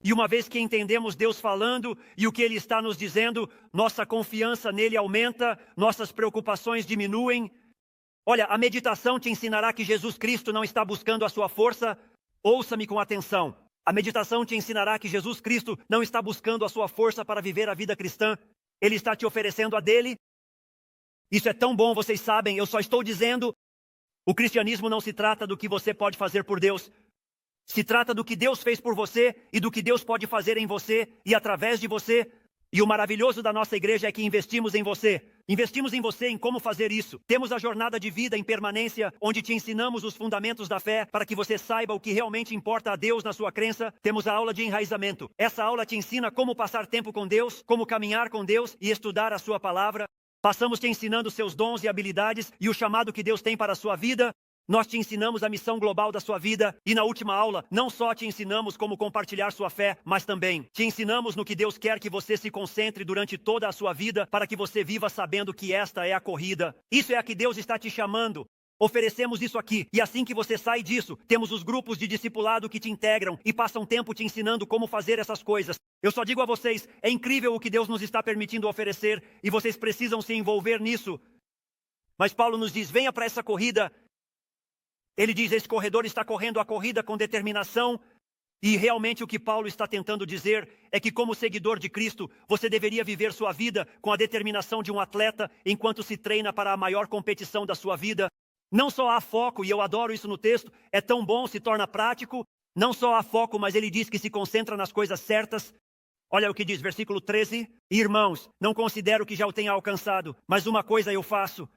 E uma vez que entendemos Deus falando e o que Ele está nos dizendo, nossa confiança nele aumenta, nossas preocupações diminuem. Olha, a meditação te ensinará que Jesus Cristo não está buscando a sua força. Ouça-me com atenção. A meditação te ensinará que Jesus Cristo não está buscando a sua força para viver a vida cristã. Ele está te oferecendo a dele. Isso é tão bom, vocês sabem, eu só estou dizendo, o cristianismo não se trata do que você pode fazer por Deus. Se trata do que Deus fez por você e do que Deus pode fazer em você e através de você. E o maravilhoso da nossa igreja é que investimos em você. Investimos em você em como fazer isso. Temos a jornada de vida em permanência, onde te ensinamos os fundamentos da fé para que você saiba o que realmente importa a Deus na sua crença. Temos a aula de enraizamento. Essa aula te ensina como passar tempo com Deus, como caminhar com Deus e estudar a sua palavra. Passamos te ensinando seus dons e habilidades e o chamado que Deus tem para a sua vida. Nós te ensinamos a missão global da sua vida. E na última aula, não só te ensinamos como compartilhar sua fé, mas também te ensinamos no que Deus quer que você se concentre durante toda a sua vida para que você viva sabendo que esta é a corrida. Isso é a que Deus está te chamando. Oferecemos isso aqui, e assim que você sai disso, temos os grupos de discipulado que te integram e passam tempo te ensinando como fazer essas coisas. Eu só digo a vocês, é incrível o que Deus nos está permitindo oferecer, e vocês precisam se envolver nisso. Mas Paulo nos diz, venha para essa corrida. Ele diz, esse corredor está correndo a corrida com determinação, e realmente o que Paulo está tentando dizer é que como seguidor de Cristo, você deveria viver sua vida com a determinação de um atleta enquanto se treina para a maior competição da sua vida. Não só há foco, e eu adoro isso no texto, é tão bom, se torna prático. Não só há foco, mas ele diz que se concentra nas coisas certas. Olha o que diz, versículo 13. Irmãos, não considero que já o tenha alcançado, mas uma coisa eu faço,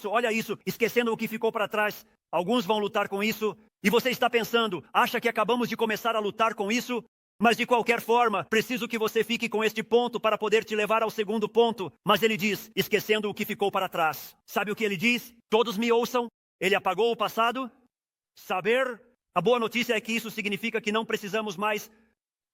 olha isso, esquecendo o que ficou para trás. Alguns vão lutar com isso, e você está pensando, acha que acabamos de começar a lutar com isso? Mas de qualquer forma, preciso que você fique com este ponto para poder te levar ao segundo ponto. Mas ele diz, esquecendo o que ficou para trás. Sabe o que ele diz? Todos me ouçam. Ele apagou o passado. Saber. A boa notícia é que isso significa que não precisamos mais.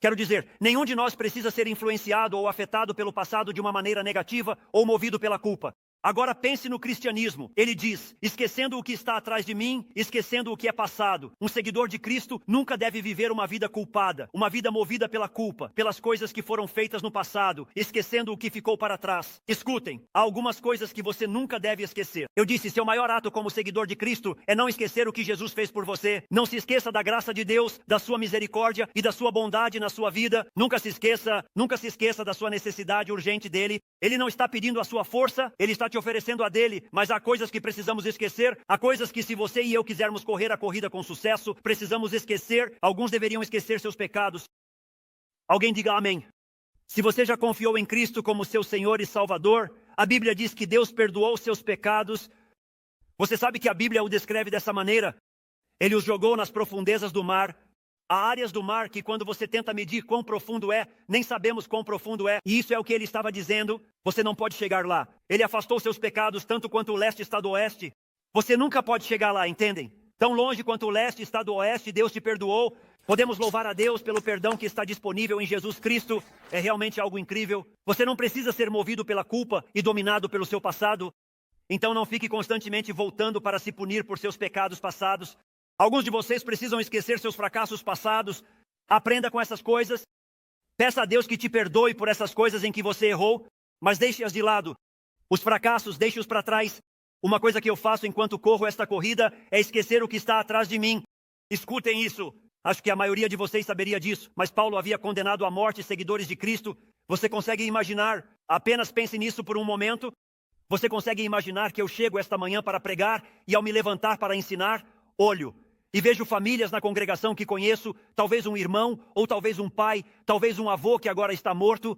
Quero dizer, nenhum de nós precisa ser influenciado ou afetado pelo passado de uma maneira negativa ou movido pela culpa. Agora pense no cristianismo. Ele diz, esquecendo o que está atrás de mim, esquecendo o que é passado. Um seguidor de Cristo nunca deve viver uma vida culpada, uma vida movida pela culpa, pelas coisas que foram feitas no passado, esquecendo o que ficou para trás. Escutem, há algumas coisas que você nunca deve esquecer. Eu disse, seu maior ato como seguidor de Cristo é não esquecer o que Jesus fez por você. Não se esqueça da graça de Deus, da sua misericórdia e da sua bondade na sua vida. Nunca se esqueça da sua necessidade urgente dele. Ele não está pedindo a sua força, ele está te oferecendo a dele, mas há coisas que precisamos esquecer, há coisas que se você e eu quisermos correr a corrida com sucesso, precisamos esquecer. Alguns deveriam esquecer seus pecados. Alguém diga amém. Se você já confiou em Cristo como seu Senhor e Salvador, a Bíblia diz que Deus perdoou seus pecados. Você sabe que a Bíblia o descreve dessa maneira? Ele os jogou nas profundezas do mar. Há áreas do mar que quando você tenta medir quão profundo é, nem sabemos quão profundo é. E isso é o que ele estava dizendo. Você não pode chegar lá. Ele afastou seus pecados tanto quanto o leste está do oeste. Você nunca pode chegar lá, entendem? Tão longe quanto o leste está do oeste, Deus te perdoou. Podemos louvar a Deus pelo perdão que está disponível em Jesus Cristo. É realmente algo incrível. Você não precisa ser movido pela culpa e dominado pelo seu passado. Então não fique constantemente voltando para se punir por seus pecados passados. Alguns de vocês precisam esquecer seus fracassos passados. Aprenda com essas coisas. Peça a Deus que te perdoe por essas coisas em que você errou, mas deixe-as de lado. Os fracassos, deixe-os para trás. Uma coisa que eu faço enquanto corro esta corrida é esquecer o que está atrás de mim. Escutem isso. Acho que a maioria de vocês saberia disso, mas Paulo havia condenado à morte seguidores de Cristo. Você consegue imaginar? Apenas pense nisso por um momento. Você consegue imaginar que eu chego esta manhã para pregar e ao me levantar para ensinar, olho e vejo famílias na congregação que conheço, talvez um irmão, ou talvez um pai, talvez um avô que agora está morto,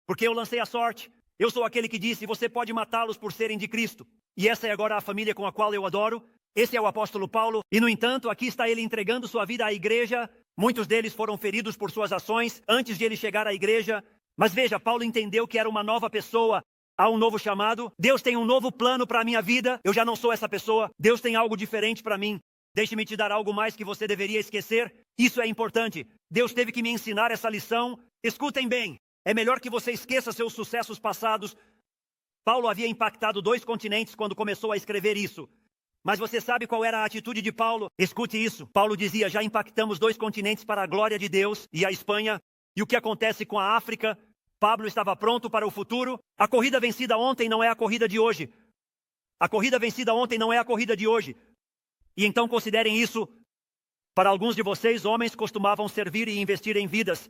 porque eu lancei a sorte. Eu sou aquele que disse, você pode matá-los por serem de Cristo. E essa é agora a família com a qual eu adoro. Esse é o apóstolo Paulo. E no entanto, aqui está ele entregando sua vida à igreja. Muitos deles foram feridos por suas ações antes de ele chegar à igreja. Mas veja, Paulo entendeu que era uma nova pessoa. Há um novo chamado. Deus tem um novo plano para a minha vida. Eu já não sou essa pessoa. Deus tem algo diferente para mim. Deixe-me te dar algo mais que você deveria esquecer. Isso é importante. Deus teve que me ensinar essa lição. Escutem bem. É melhor que você esqueça seus sucessos passados. Paulo havia impactado 2 continentes quando começou a escrever isso. Mas você sabe qual era a atitude de Paulo? Escute isso. Paulo dizia, já impactamos 2 continentes para a glória de Deus e a Espanha. E o que acontece com a África? Pablo estava pronto para o futuro. A corrida vencida ontem não é a corrida de hoje. A corrida vencida ontem não é a corrida de hoje. E então considerem isso. Para alguns de vocês, homens costumavam servir e investir em vidas.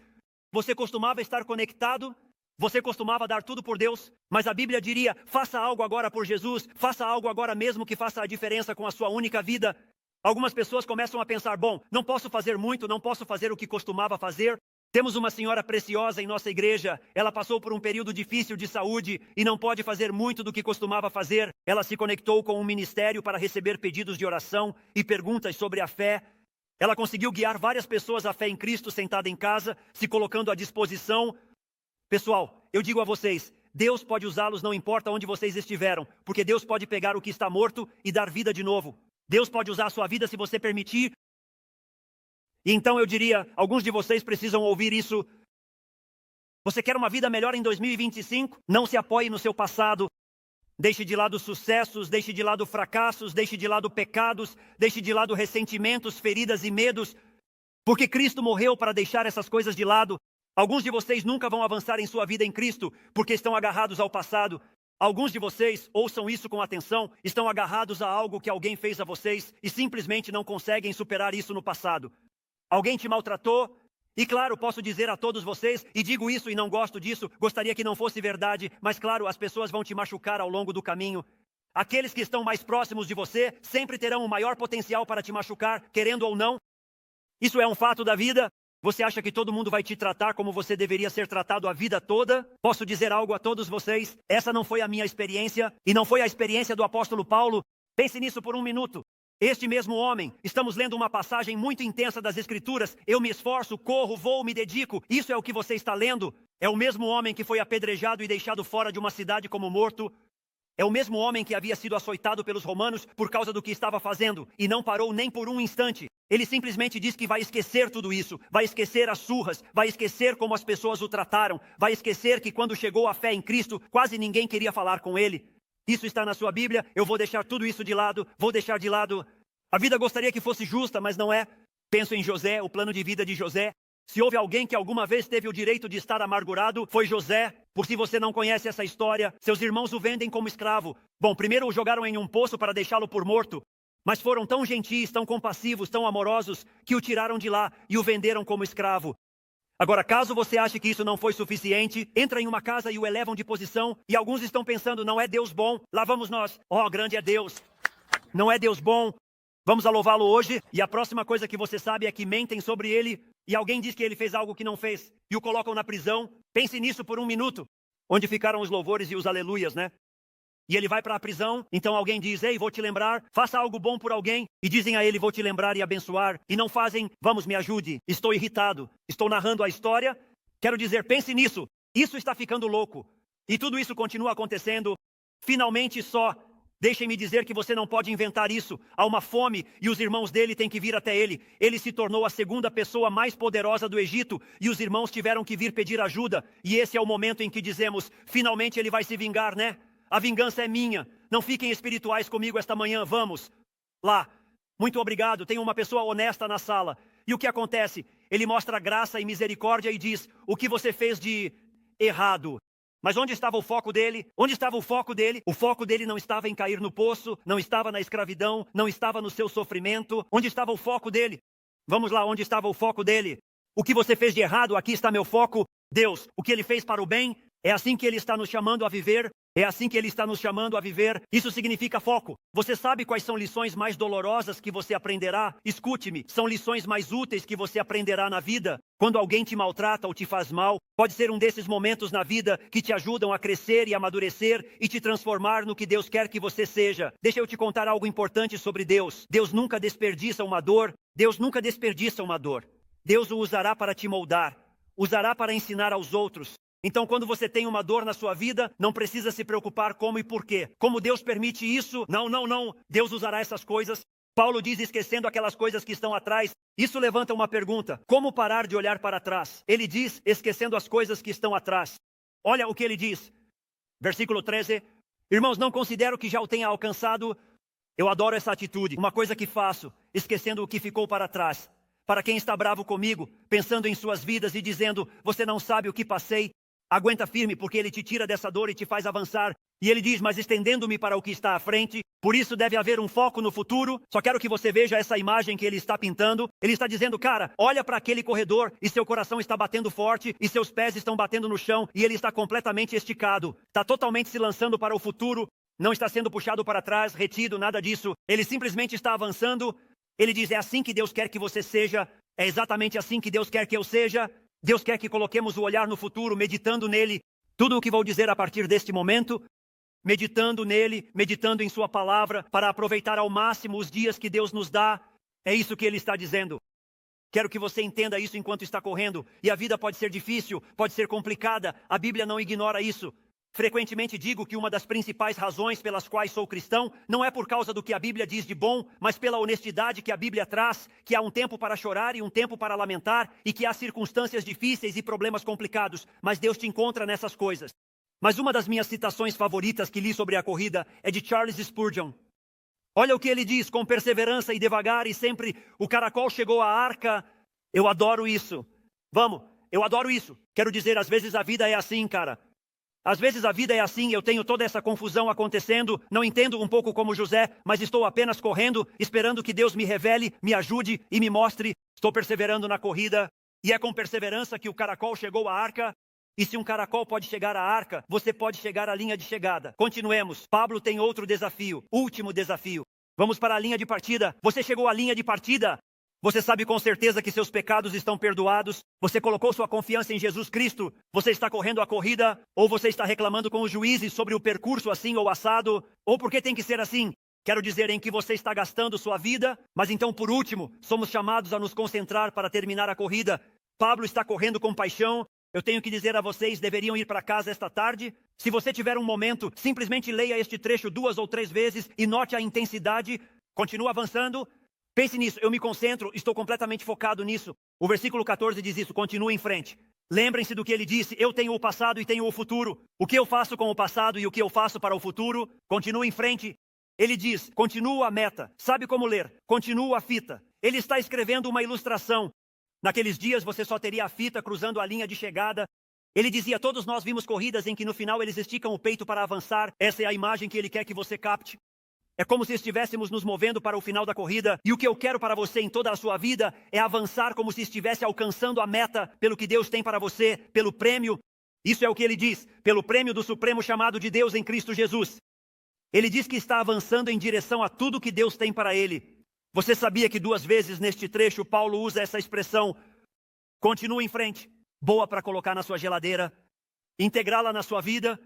Você costumava estar conectado. Você costumava dar tudo por Deus. Mas a Bíblia diria, faça algo agora por Jesus. Faça algo agora mesmo que faça a diferença com a sua única vida. Algumas pessoas começam a pensar, bom, não posso fazer muito, não posso fazer o que costumava fazer. Temos uma senhora preciosa em nossa igreja. Ela passou por um período difícil de saúde e não pode fazer muito do que costumava fazer. Ela se conectou com um ministério para receber pedidos de oração e perguntas sobre a fé. Ela conseguiu guiar várias pessoas à fé em Cristo sentada em casa, se colocando à disposição. Pessoal, eu digo a vocês, Deus pode usá-los não importa onde vocês estiveram, porque Deus pode pegar o que está morto e dar vida de novo. Deus pode usar a sua vida se você permitir. E então eu diria, alguns de vocês precisam ouvir isso. Você quer uma vida melhor em 2025? Não se apoie no seu passado. Deixe de lado sucessos, deixe de lado fracassos, deixe de lado pecados, deixe de lado ressentimentos, feridas e medos. Porque Cristo morreu para deixar essas coisas de lado. Alguns de vocês nunca vão avançar em sua vida em Cristo porque estão agarrados ao passado. Alguns de vocês, ouçam isso com atenção, estão agarrados a algo que alguém fez a vocês e simplesmente não conseguem superar isso no passado. Alguém te maltratou? E claro, posso dizer a todos vocês, e digo isso e não gosto disso, gostaria que não fosse verdade, mas claro, as pessoas vão te machucar ao longo do caminho. Aqueles que estão mais próximos de você sempre terão o maior potencial para te machucar, querendo ou não. Isso é um fato da vida. Você acha que todo mundo vai te tratar como você deveria ser tratado a vida toda? Posso dizer algo a todos vocês? Essa não foi a minha experiência, e não foi a experiência do apóstolo Paulo. Pense nisso por um minuto. Este mesmo homem, estamos lendo uma passagem muito intensa das Escrituras. Eu me esforço, corro, vou, me dedico. Isso é o que você está lendo? É o mesmo homem que foi apedrejado e deixado fora de uma cidade como morto. É o mesmo homem que havia sido açoitado pelos romanos por causa do que estava fazendo e não parou nem por um instante. Ele simplesmente diz que vai esquecer tudo isso, vai esquecer as surras, vai esquecer como as pessoas o trataram, vai esquecer que quando chegou a fé em Cristo, quase ninguém queria falar com ele. Isso está na sua Bíblia, eu vou deixar tudo isso de lado, vou deixar de lado. A vida gostaria que fosse justa, mas não é. Penso em José, o plano de vida de José. Se houve alguém que alguma vez teve o direito de estar amargurado, foi José. Por se você não conhece essa história, seus irmãos o vendem como escravo. Bom, primeiro o jogaram em um poço para deixá-lo por morto. Mas foram tão gentis, tão compassivos, tão amorosos, que o tiraram de lá e o venderam como escravo. Agora, caso você ache que isso não foi suficiente, entra em uma casa e o elevam de posição, e alguns estão pensando, não é Deus bom, lá vamos nós. Oh, grande é Deus. Não é Deus bom. Vamos a louvá-lo hoje, e a próxima coisa que você sabe é que mentem sobre ele, e alguém diz que ele fez algo que não fez, e o colocam na prisão. Pense nisso por um minuto. Onde ficaram os louvores e os aleluias, né? e ele vai para a prisão. Então alguém diz, ei, vou te lembrar, faça algo bom por alguém. E dizem a ele, vou te lembrar e abençoar. E não fazem, vamos, me ajude. Estou irritado, estou narrando a história. Quero dizer, pense nisso. Isso está ficando louco. E tudo isso continua acontecendo. Finalmente só, deixem-me dizer que você não pode inventar isso. Há uma fome e os irmãos dele têm que vir até ele. Ele se tornou a segunda pessoa mais poderosa do Egito e os irmãos tiveram que vir pedir ajuda. E esse é o momento em que dizemos, finalmente ele vai se vingar, né? A vingança é minha. Não fiquem espirituais comigo esta manhã, vamos. Lá. Muito obrigado, tem uma pessoa honesta na sala. E o que acontece? Ele mostra graça e misericórdia e diz, o que você fez de errado? Mas onde estava o foco dele? Onde estava o foco dele? O foco dele não estava em cair no poço, não estava na escravidão, não estava no seu sofrimento. Onde estava o foco dele? Vamos lá, onde estava o foco dele? O que você fez de errado? Aqui está meu foco. Deus, o que ele fez para o bem? É assim que ele está nos chamando a viver. É assim que ele está nos chamando a viver. Isso significa foco. Você sabe quais são lições mais dolorosas que você aprenderá? Escute-me, são lições mais úteis que você aprenderá na vida. Quando alguém te maltrata ou te faz mal, pode ser um desses momentos na vida que te ajudam a crescer e amadurecer e te transformar no que Deus quer que você seja. Deixa eu te contar algo importante sobre Deus. Deus nunca desperdiça uma dor. Deus nunca desperdiça uma dor. Deus o usará para te moldar. Usará para ensinar aos outros. Então, quando você tem uma dor na sua vida, não precisa se preocupar como e por quê. Como Deus permite isso? Não. Deus usará essas coisas. Paulo diz, esquecendo aquelas coisas que estão atrás. Isso levanta uma pergunta. Como parar de olhar para trás? Ele diz, esquecendo as coisas que estão atrás. Olha o que ele diz. Versículo 13. Irmãos, não considero que já o tenha alcançado. Eu adoro essa atitude. Uma coisa que faço, esquecendo o que ficou para trás. Para quem está bravo comigo, pensando em suas vidas e dizendo, você não sabe o que passei. Aguenta firme, porque ele te tira dessa dor e te faz avançar. E ele diz, mas estendendo-me para o que está à frente, por isso deve haver um foco no futuro. Só quero que você veja essa imagem que ele está pintando. Ele está dizendo, cara, olha para aquele corredor e seu coração está batendo forte e seus pés estão batendo no chão e ele está completamente esticado. Está totalmente se lançando para o futuro, não está sendo puxado para trás, retido, nada disso. Ele simplesmente está avançando. Ele diz, é assim que Deus quer que você seja. É exatamente assim que Deus quer que eu seja. Deus quer que coloquemos o olhar no futuro, meditando nele. Tudo o que vou dizer a partir deste momento, meditando nele, meditando em sua palavra, para aproveitar ao máximo os dias que Deus nos dá. É isso que ele está dizendo. Quero que você entenda isso enquanto está correndo. E a vida pode ser difícil, pode ser complicada. A Bíblia não ignora isso. Frequentemente digo que uma das principais razões pelas quais sou cristão não é por causa do que a Bíblia diz de bom, mas pela honestidade que a Bíblia traz, que há um tempo para chorar e um tempo para lamentar, e que há circunstâncias difíceis e problemas complicados, mas Deus te encontra nessas coisas. Mas uma das minhas citações favoritas que li sobre a corrida é de Charles Spurgeon. Olha o que ele diz, com perseverança e devagar, e sempre o caracol chegou à arca. Eu adoro isso. Vamos, eu adoro isso. Quero dizer, às vezes a vida é assim, cara. Às vezes a vida é assim, eu tenho toda essa confusão acontecendo, não entendo um pouco como José, mas estou apenas correndo, esperando que Deus me revele, me ajude e me mostre. Estou perseverando na corrida, e é com perseverança que o caracol chegou à arca. E se um caracol pode chegar à arca, você pode chegar à linha de chegada. Continuemos. Pablo tem outro desafio, último desafio. Vamos para a linha de partida. Você chegou à linha de partida. Você sabe com certeza que seus pecados estão perdoados. Você colocou sua confiança em Jesus Cristo. Você está correndo a corrida. Ou você está reclamando com os juízes sobre o percurso assim ou assado. Ou por que tem que ser assim. Quero dizer em que você está gastando sua vida. Mas então, por último, somos chamados a nos concentrar para terminar a corrida. Pablo está correndo com paixão. Eu tenho que dizer a vocês, deveriam ir para casa esta tarde. Se você tiver um momento, simplesmente leia este trecho 2 ou 3 vezes e note a intensidade. Continua avançando. Pense nisso, eu me concentro, estou completamente focado nisso. O versículo 14 diz isso, continue em frente. Lembrem-se do que ele disse, eu tenho o passado e tenho o futuro. O que eu faço com o passado e o que eu faço para o futuro? Continue em frente. Ele diz, continua a meta. Sabe como ler? Continua a fita. Ele está escrevendo uma ilustração. Naqueles dias você só teria a fita cruzando a linha de chegada. Ele dizia, todos nós vimos corridas em que no final eles esticam o peito para avançar. Essa é a imagem que ele quer que você capte. É como se estivéssemos nos movendo para o final da corrida. E o que eu quero para você em toda a sua vida é avançar como se estivesse alcançando a meta pelo que Deus tem para você, pelo prêmio. Isso é o que ele diz, pelo prêmio do supremo chamado de Deus em Cristo Jesus. Ele diz que está avançando em direção a tudo que Deus tem para ele. Você sabia que 2 vezes neste trecho Paulo usa essa expressão, continue em frente, boa para colocar na sua geladeira, integrá-la na sua vida.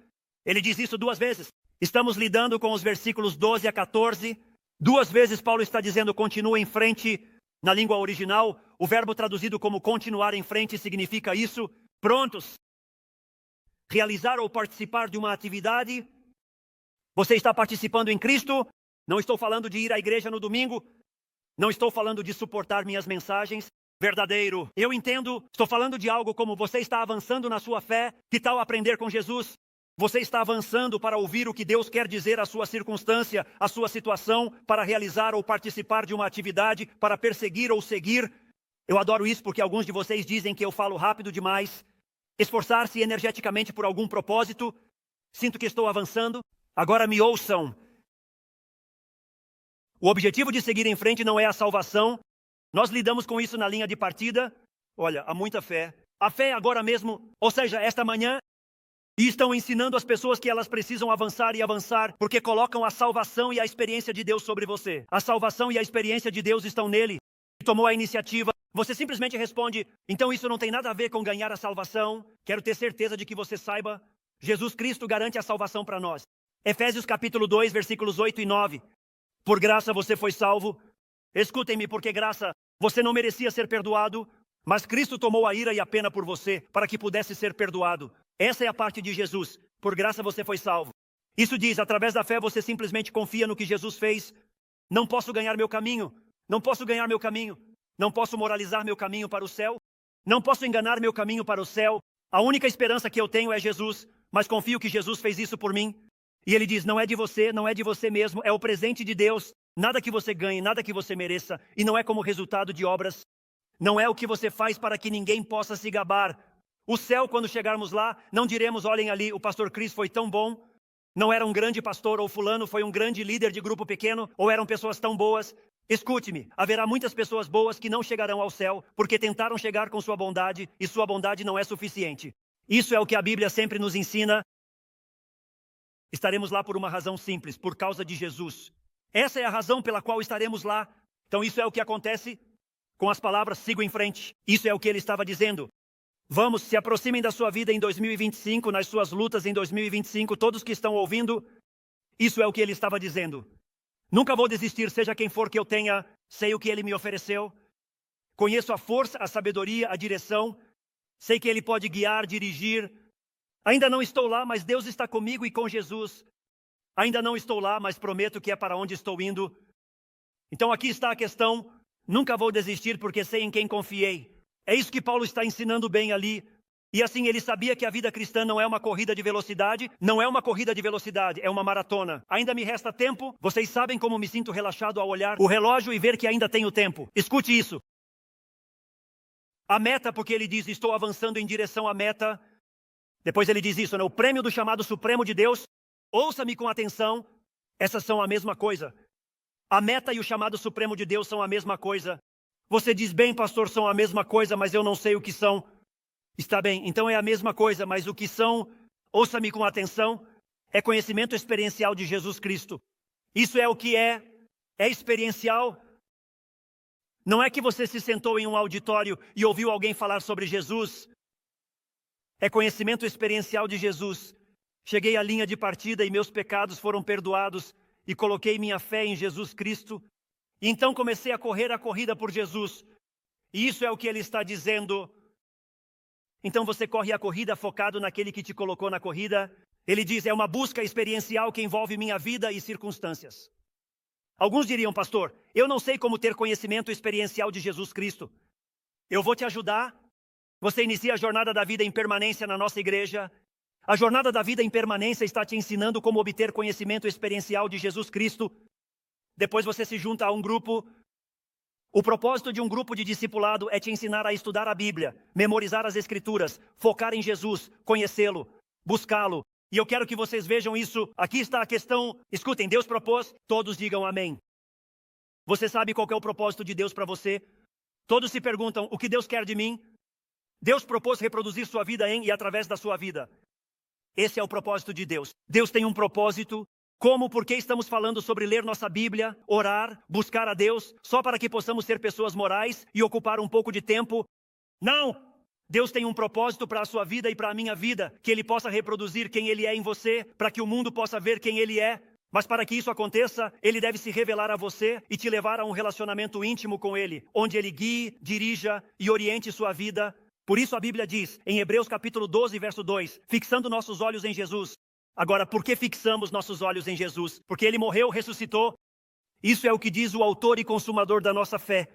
Ele diz isso 2 vezes. Estamos lidando com os versículos 12 a 14. 2 vezes Paulo está dizendo continua em frente. Na língua original, o verbo traduzido como continuar em frente significa isso. Prontos. Realizar ou participar de uma atividade. Você está participando em Cristo. Não estou falando de ir à igreja no domingo. Não estou falando de suportar minhas mensagens. Verdadeiro. Eu entendo. Estou falando de algo como você está avançando na sua fé. Que tal aprender com Jesus? Você está avançando para ouvir o que Deus quer dizer à sua circunstância, à sua situação, para realizar ou participar de uma atividade, para perseguir ou seguir. Eu adoro isso porque alguns de vocês dizem que eu falo rápido demais. Esforçar-se energeticamente por algum propósito. Sinto que estou avançando. Agora me ouçam. O objetivo de seguir em frente não é a salvação. Nós lidamos com isso na linha de partida. Olha, há muita fé. A fé é agora mesmo, ou seja, esta manhã. E estão ensinando as pessoas que elas precisam avançar e avançar, porque colocam a salvação e a experiência de Deus sobre você. A salvação e a experiência de Deus estão nele. Ele tomou a iniciativa. Você simplesmente responde, então isso não tem nada a ver com ganhar a salvação. Quero ter certeza de que você saiba. Jesus Cristo garante a salvação para nós. Efésios capítulo 2, versículos 8 e 9. Por graça você foi salvo. Escutem-me, porque graça, você não merecia ser perdoado, mas Cristo tomou a ira e a pena por você, para que pudesse ser perdoado. Essa é a parte de Jesus. Por graça você foi salvo. Isso diz, através da fé você simplesmente confia no que Jesus fez. Não posso ganhar meu caminho. Não posso ganhar meu caminho. Não posso moralizar meu caminho para o céu. Não posso enganar meu caminho para o céu. A única esperança que eu tenho é Jesus, mas confio que Jesus fez isso por mim. E ele diz, não é de você, não é de você mesmo, é o presente de Deus. Nada que você ganhe, nada que você mereça. E não é como resultado de obras. Não é o que você faz para que ninguém possa se gabar. O céu, quando chegarmos lá, não diremos, olhem ali, o pastor Chris foi tão bom. Não era um grande pastor, ou fulano foi um grande líder de grupo pequeno, ou eram pessoas tão boas. Escute-me, haverá muitas pessoas boas que não chegarão ao céu, porque tentaram chegar com sua bondade, e sua bondade não é suficiente. Isso é o que a Bíblia sempre nos ensina. Estaremos lá por uma razão simples, por causa de Jesus. Essa é a razão pela qual estaremos lá. Então isso é o que acontece com as palavras, sigo em frente. Isso é o que ele estava dizendo. Vamos, se aproximem da sua vida em 2025, nas suas lutas em 2025, todos que estão ouvindo, isso é o que ele estava dizendo. Nunca vou desistir, seja quem for que eu tenha, sei o que ele me ofereceu. Conheço a força, a sabedoria, a direção, sei que ele pode guiar, dirigir. Ainda não estou lá, mas Deus está comigo e com Jesus. Ainda não estou lá, mas prometo que é para onde estou indo. Então aqui está a questão, nunca vou desistir porque sei em quem confiei. É isso que Paulo está ensinando bem ali. E assim, ele sabia que a vida cristã não é uma corrida de velocidade, não é uma corrida de velocidade, é uma maratona. Ainda me resta tempo, vocês sabem como me sinto relaxado ao olhar o relógio e ver que ainda tenho tempo. Escute isso. A meta, porque ele diz, estou avançando em direção à meta. Depois ele diz isso, né? O prêmio do chamado supremo de Deus. Ouça-me com atenção, essas são a mesma coisa. A meta e o chamado supremo de Deus são a mesma coisa. Você diz, bem, pastor, são a mesma coisa, mas eu não sei o que são. Está bem, então é a mesma coisa, mas o que são, ouça-me com atenção, é conhecimento experiencial de Jesus Cristo. Isso é o que é experiencial. Não é que você se sentou em um auditório e ouviu alguém falar sobre Jesus. É conhecimento experiencial de Jesus. Cheguei à linha de partida e meus pecados foram perdoados e coloquei minha fé em Jesus Cristo. E então comecei a correr a corrida por Jesus. E isso é o que ele está dizendo. Então você corre a corrida focado naquele que te colocou na corrida. Ele diz, é uma busca experiencial que envolve minha vida e circunstâncias. Alguns diriam, pastor, eu não sei como ter conhecimento experiencial de Jesus Cristo. Eu vou te ajudar. Você inicia a jornada da vida em permanência na nossa igreja. A jornada da vida em permanência está te ensinando como obter conhecimento experiencial de Jesus Cristo. Depois você se junta a um grupo. O propósito de um grupo de discipulado é te ensinar a estudar a Bíblia, memorizar as Escrituras, focar em Jesus, conhecê-lo, buscá-lo. E eu quero que vocês vejam isso. Aqui está a questão. Escutem, Deus propôs, todos digam amém. Você sabe qual é o propósito de Deus para você? Todos se perguntam, o que Deus quer de mim? Deus propôs reproduzir sua vida em e através da sua vida. Esse é o propósito de Deus. Deus tem um propósito. Como, porque estamos falando sobre ler nossa Bíblia, orar, buscar a Deus, só para que possamos ser pessoas morais e ocupar um pouco de tempo? Não! Deus tem um propósito para a sua vida e para a minha vida, que Ele possa reproduzir quem Ele é em você, para que o mundo possa ver quem Ele é. Mas para que isso aconteça, Ele deve se revelar a você e te levar a um relacionamento íntimo com Ele, onde Ele guie, dirija e oriente sua vida. Por isso a Bíblia diz, em Hebreus capítulo 12, verso 2, fixando nossos olhos em Jesus. Agora, por que fixamos nossos olhos em Jesus? Porque Ele morreu, ressuscitou. Isso é o que diz o autor e consumador da nossa fé.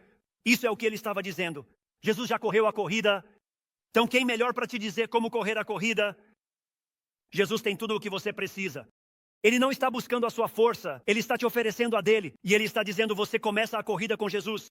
Isso é o que Ele estava dizendo. Jesus já correu a corrida. Então quem melhor para te dizer como correr a corrida? Jesus tem tudo o que você precisa. Ele não está buscando a sua força, Ele está te oferecendo a dele. E Ele está dizendo, você começa a corrida com Jesus.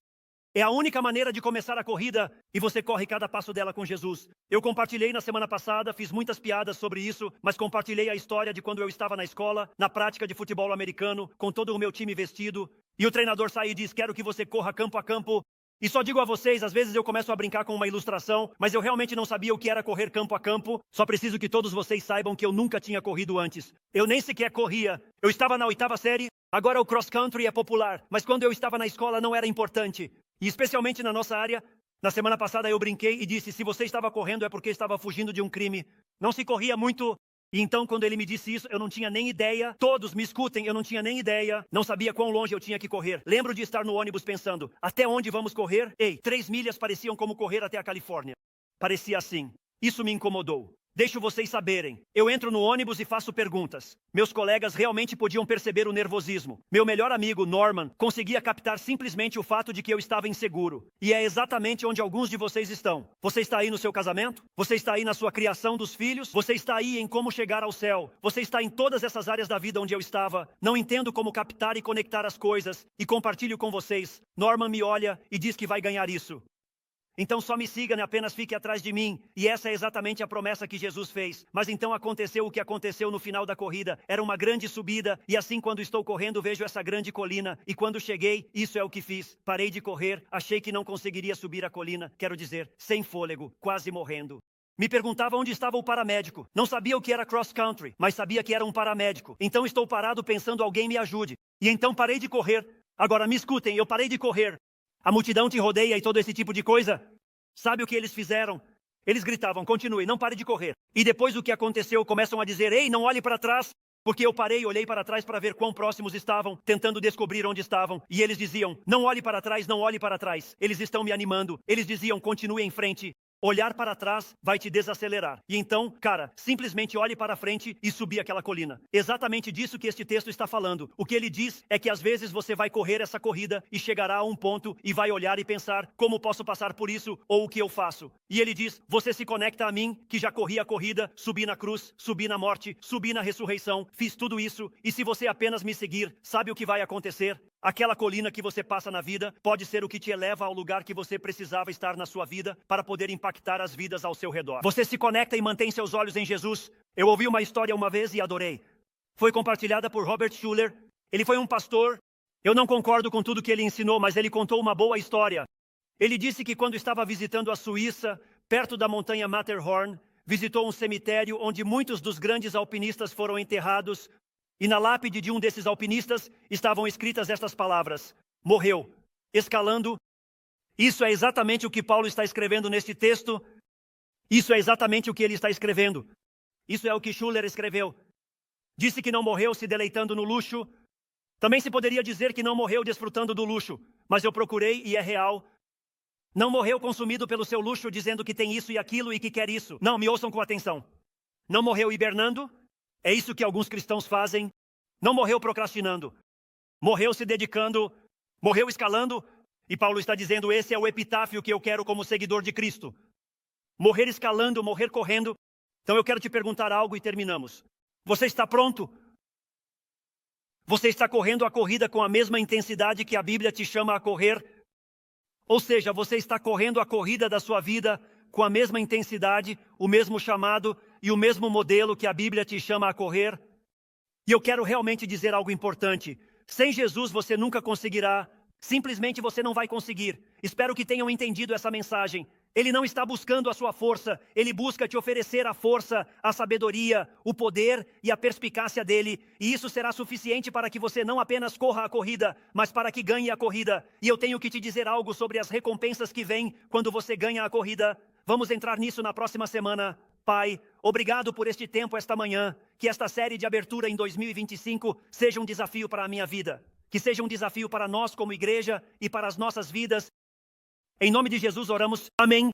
É a única maneira de começar a corrida e você corre cada passo dela com Jesus. Eu compartilhei na semana passada, fiz muitas piadas sobre isso, mas compartilhei a história de quando eu estava na escola, na prática de futebol americano, com todo o meu time vestido. E o treinador sai e diz, quero que você corra campo a campo. E só digo a vocês, às vezes eu começo a brincar com uma ilustração, mas eu realmente não sabia o que era correr campo a campo. Só preciso que todos vocês saibam que eu nunca tinha corrido antes. Eu nem sequer corria. Eu estava na 8ª série, agora o cross country é popular, mas quando eu estava na escola não era importante. E especialmente na nossa área, na semana passada eu brinquei e disse, se você estava correndo é porque estava fugindo de um crime. Não se corria muito. E então, quando ele me disse isso, eu não tinha nem ideia. Todos me escutem, eu não tinha nem ideia. Não sabia quão longe eu tinha que correr. Lembro de estar no ônibus pensando, até onde vamos correr? Ei, 3 milhas pareciam como correr até a Califórnia. Parecia assim. Isso me incomodou. Deixo vocês saberem. Eu entro no ônibus e faço perguntas. Meus colegas realmente podiam perceber o nervosismo. Meu melhor amigo, Norman, conseguia captar simplesmente o fato de que eu estava inseguro. E é exatamente onde alguns de vocês estão. Você está aí no seu casamento? Você está aí na sua criação dos filhos? Você está aí em como chegar ao céu? Você está em todas essas áreas da vida onde eu estava? Não entendo como captar e conectar as coisas. E compartilho com vocês. Norman me olha e diz que vai ganhar isso. Então só me siga, apenas fique atrás de mim. E essa é exatamente a promessa que Jesus fez. Mas então aconteceu o que aconteceu no final da corrida. Era uma grande subida, e assim quando estou correndo vejo essa grande colina. E quando cheguei, isso é o que fiz. Parei de correr, achei que não conseguiria subir a colina. Quero dizer, sem fôlego, quase morrendo. Me perguntava onde estava o paramédico. Não sabia o que era cross country, mas sabia que era um paramédico. Então estou parado pensando, alguém me ajude. E então parei de correr. Agora me escutem, eu parei de correr. A multidão te rodeia e todo esse tipo de coisa. Sabe o que eles fizeram? Eles gritavam, continue, não pare de correr. E depois do que aconteceu, começam a dizer, ei, não olhe para trás. Porque eu parei e olhei para trás para ver quão próximos estavam, tentando descobrir onde estavam. E eles diziam, não olhe para trás, não olhe para trás. Eles estão me animando. Eles diziam, continue em frente. Olhar para trás vai te desacelerar. E então, cara, simplesmente olhe para frente e subir aquela colina. Exatamente disso que este texto está falando. O que ele diz é que às vezes você vai correr essa corrida e chegará a um ponto e vai olhar e pensar, como posso passar por isso ou o que eu faço? E ele diz, você se conecta a mim, que já corri a corrida, subi na cruz, subi na morte, subi na ressurreição, fiz tudo isso, e se você apenas me seguir, sabe o que vai acontecer? Aquela colina que você passa na vida pode ser o que te eleva ao lugar que você precisava estar na sua vida para poder impactar as vidas ao seu redor. Você se conecta e mantém seus olhos em Jesus. Eu ouvi uma história uma vez e adorei. Foi compartilhada por Robert Schuller. Ele foi um pastor. Eu não concordo com tudo que ele ensinou, mas ele contou uma boa história. Ele disse que quando estava visitando a Suíça, perto da montanha Matterhorn, visitou um cemitério onde muitos dos grandes alpinistas foram enterrados. E na lápide de um desses alpinistas estavam escritas estas palavras: morreu, escalando. Isso é exatamente o que Paulo está escrevendo neste texto. Isso é exatamente o que ele está escrevendo. Isso é o que Schuller escreveu. Disse que não morreu se deleitando no luxo. Também se poderia dizer que não morreu desfrutando do luxo, mas eu procurei e é real. Não morreu consumido pelo seu luxo, dizendo que tem isso e aquilo e que quer isso. Não, me ouçam com atenção. Não morreu hibernando. É isso que alguns cristãos fazem. Não morreu procrastinando. Morreu se dedicando. Morreu escalando. E Paulo está dizendo, esse é o epitáfio que eu quero como seguidor de Cristo. Morrer escalando, morrer correndo. Então eu quero te perguntar algo e terminamos. Você está pronto? Você está correndo a corrida com a mesma intensidade que a Bíblia te chama a correr? Ou seja, você está correndo a corrida da sua vida com a mesma intensidade, o mesmo chamado e o mesmo modelo que a Bíblia te chama a correr? E eu quero realmente dizer algo importante. Sem Jesus você nunca conseguirá. Simplesmente você não vai conseguir. Espero que tenham entendido essa mensagem. Ele não está buscando a sua força. Ele busca te oferecer a força, a sabedoria, o poder e a perspicácia dele. E isso será suficiente para que você não apenas corra a corrida, mas para que ganhe a corrida. E eu tenho que te dizer algo sobre as recompensas que vêm quando você ganha a corrida. Vamos entrar nisso na próxima semana. Pai, obrigado por este tempo esta manhã. Que esta série de abertura em 2025 seja um desafio para a minha vida. Que seja um desafio para nós como igreja e para as nossas vidas. Em nome de Jesus oramos. Amém.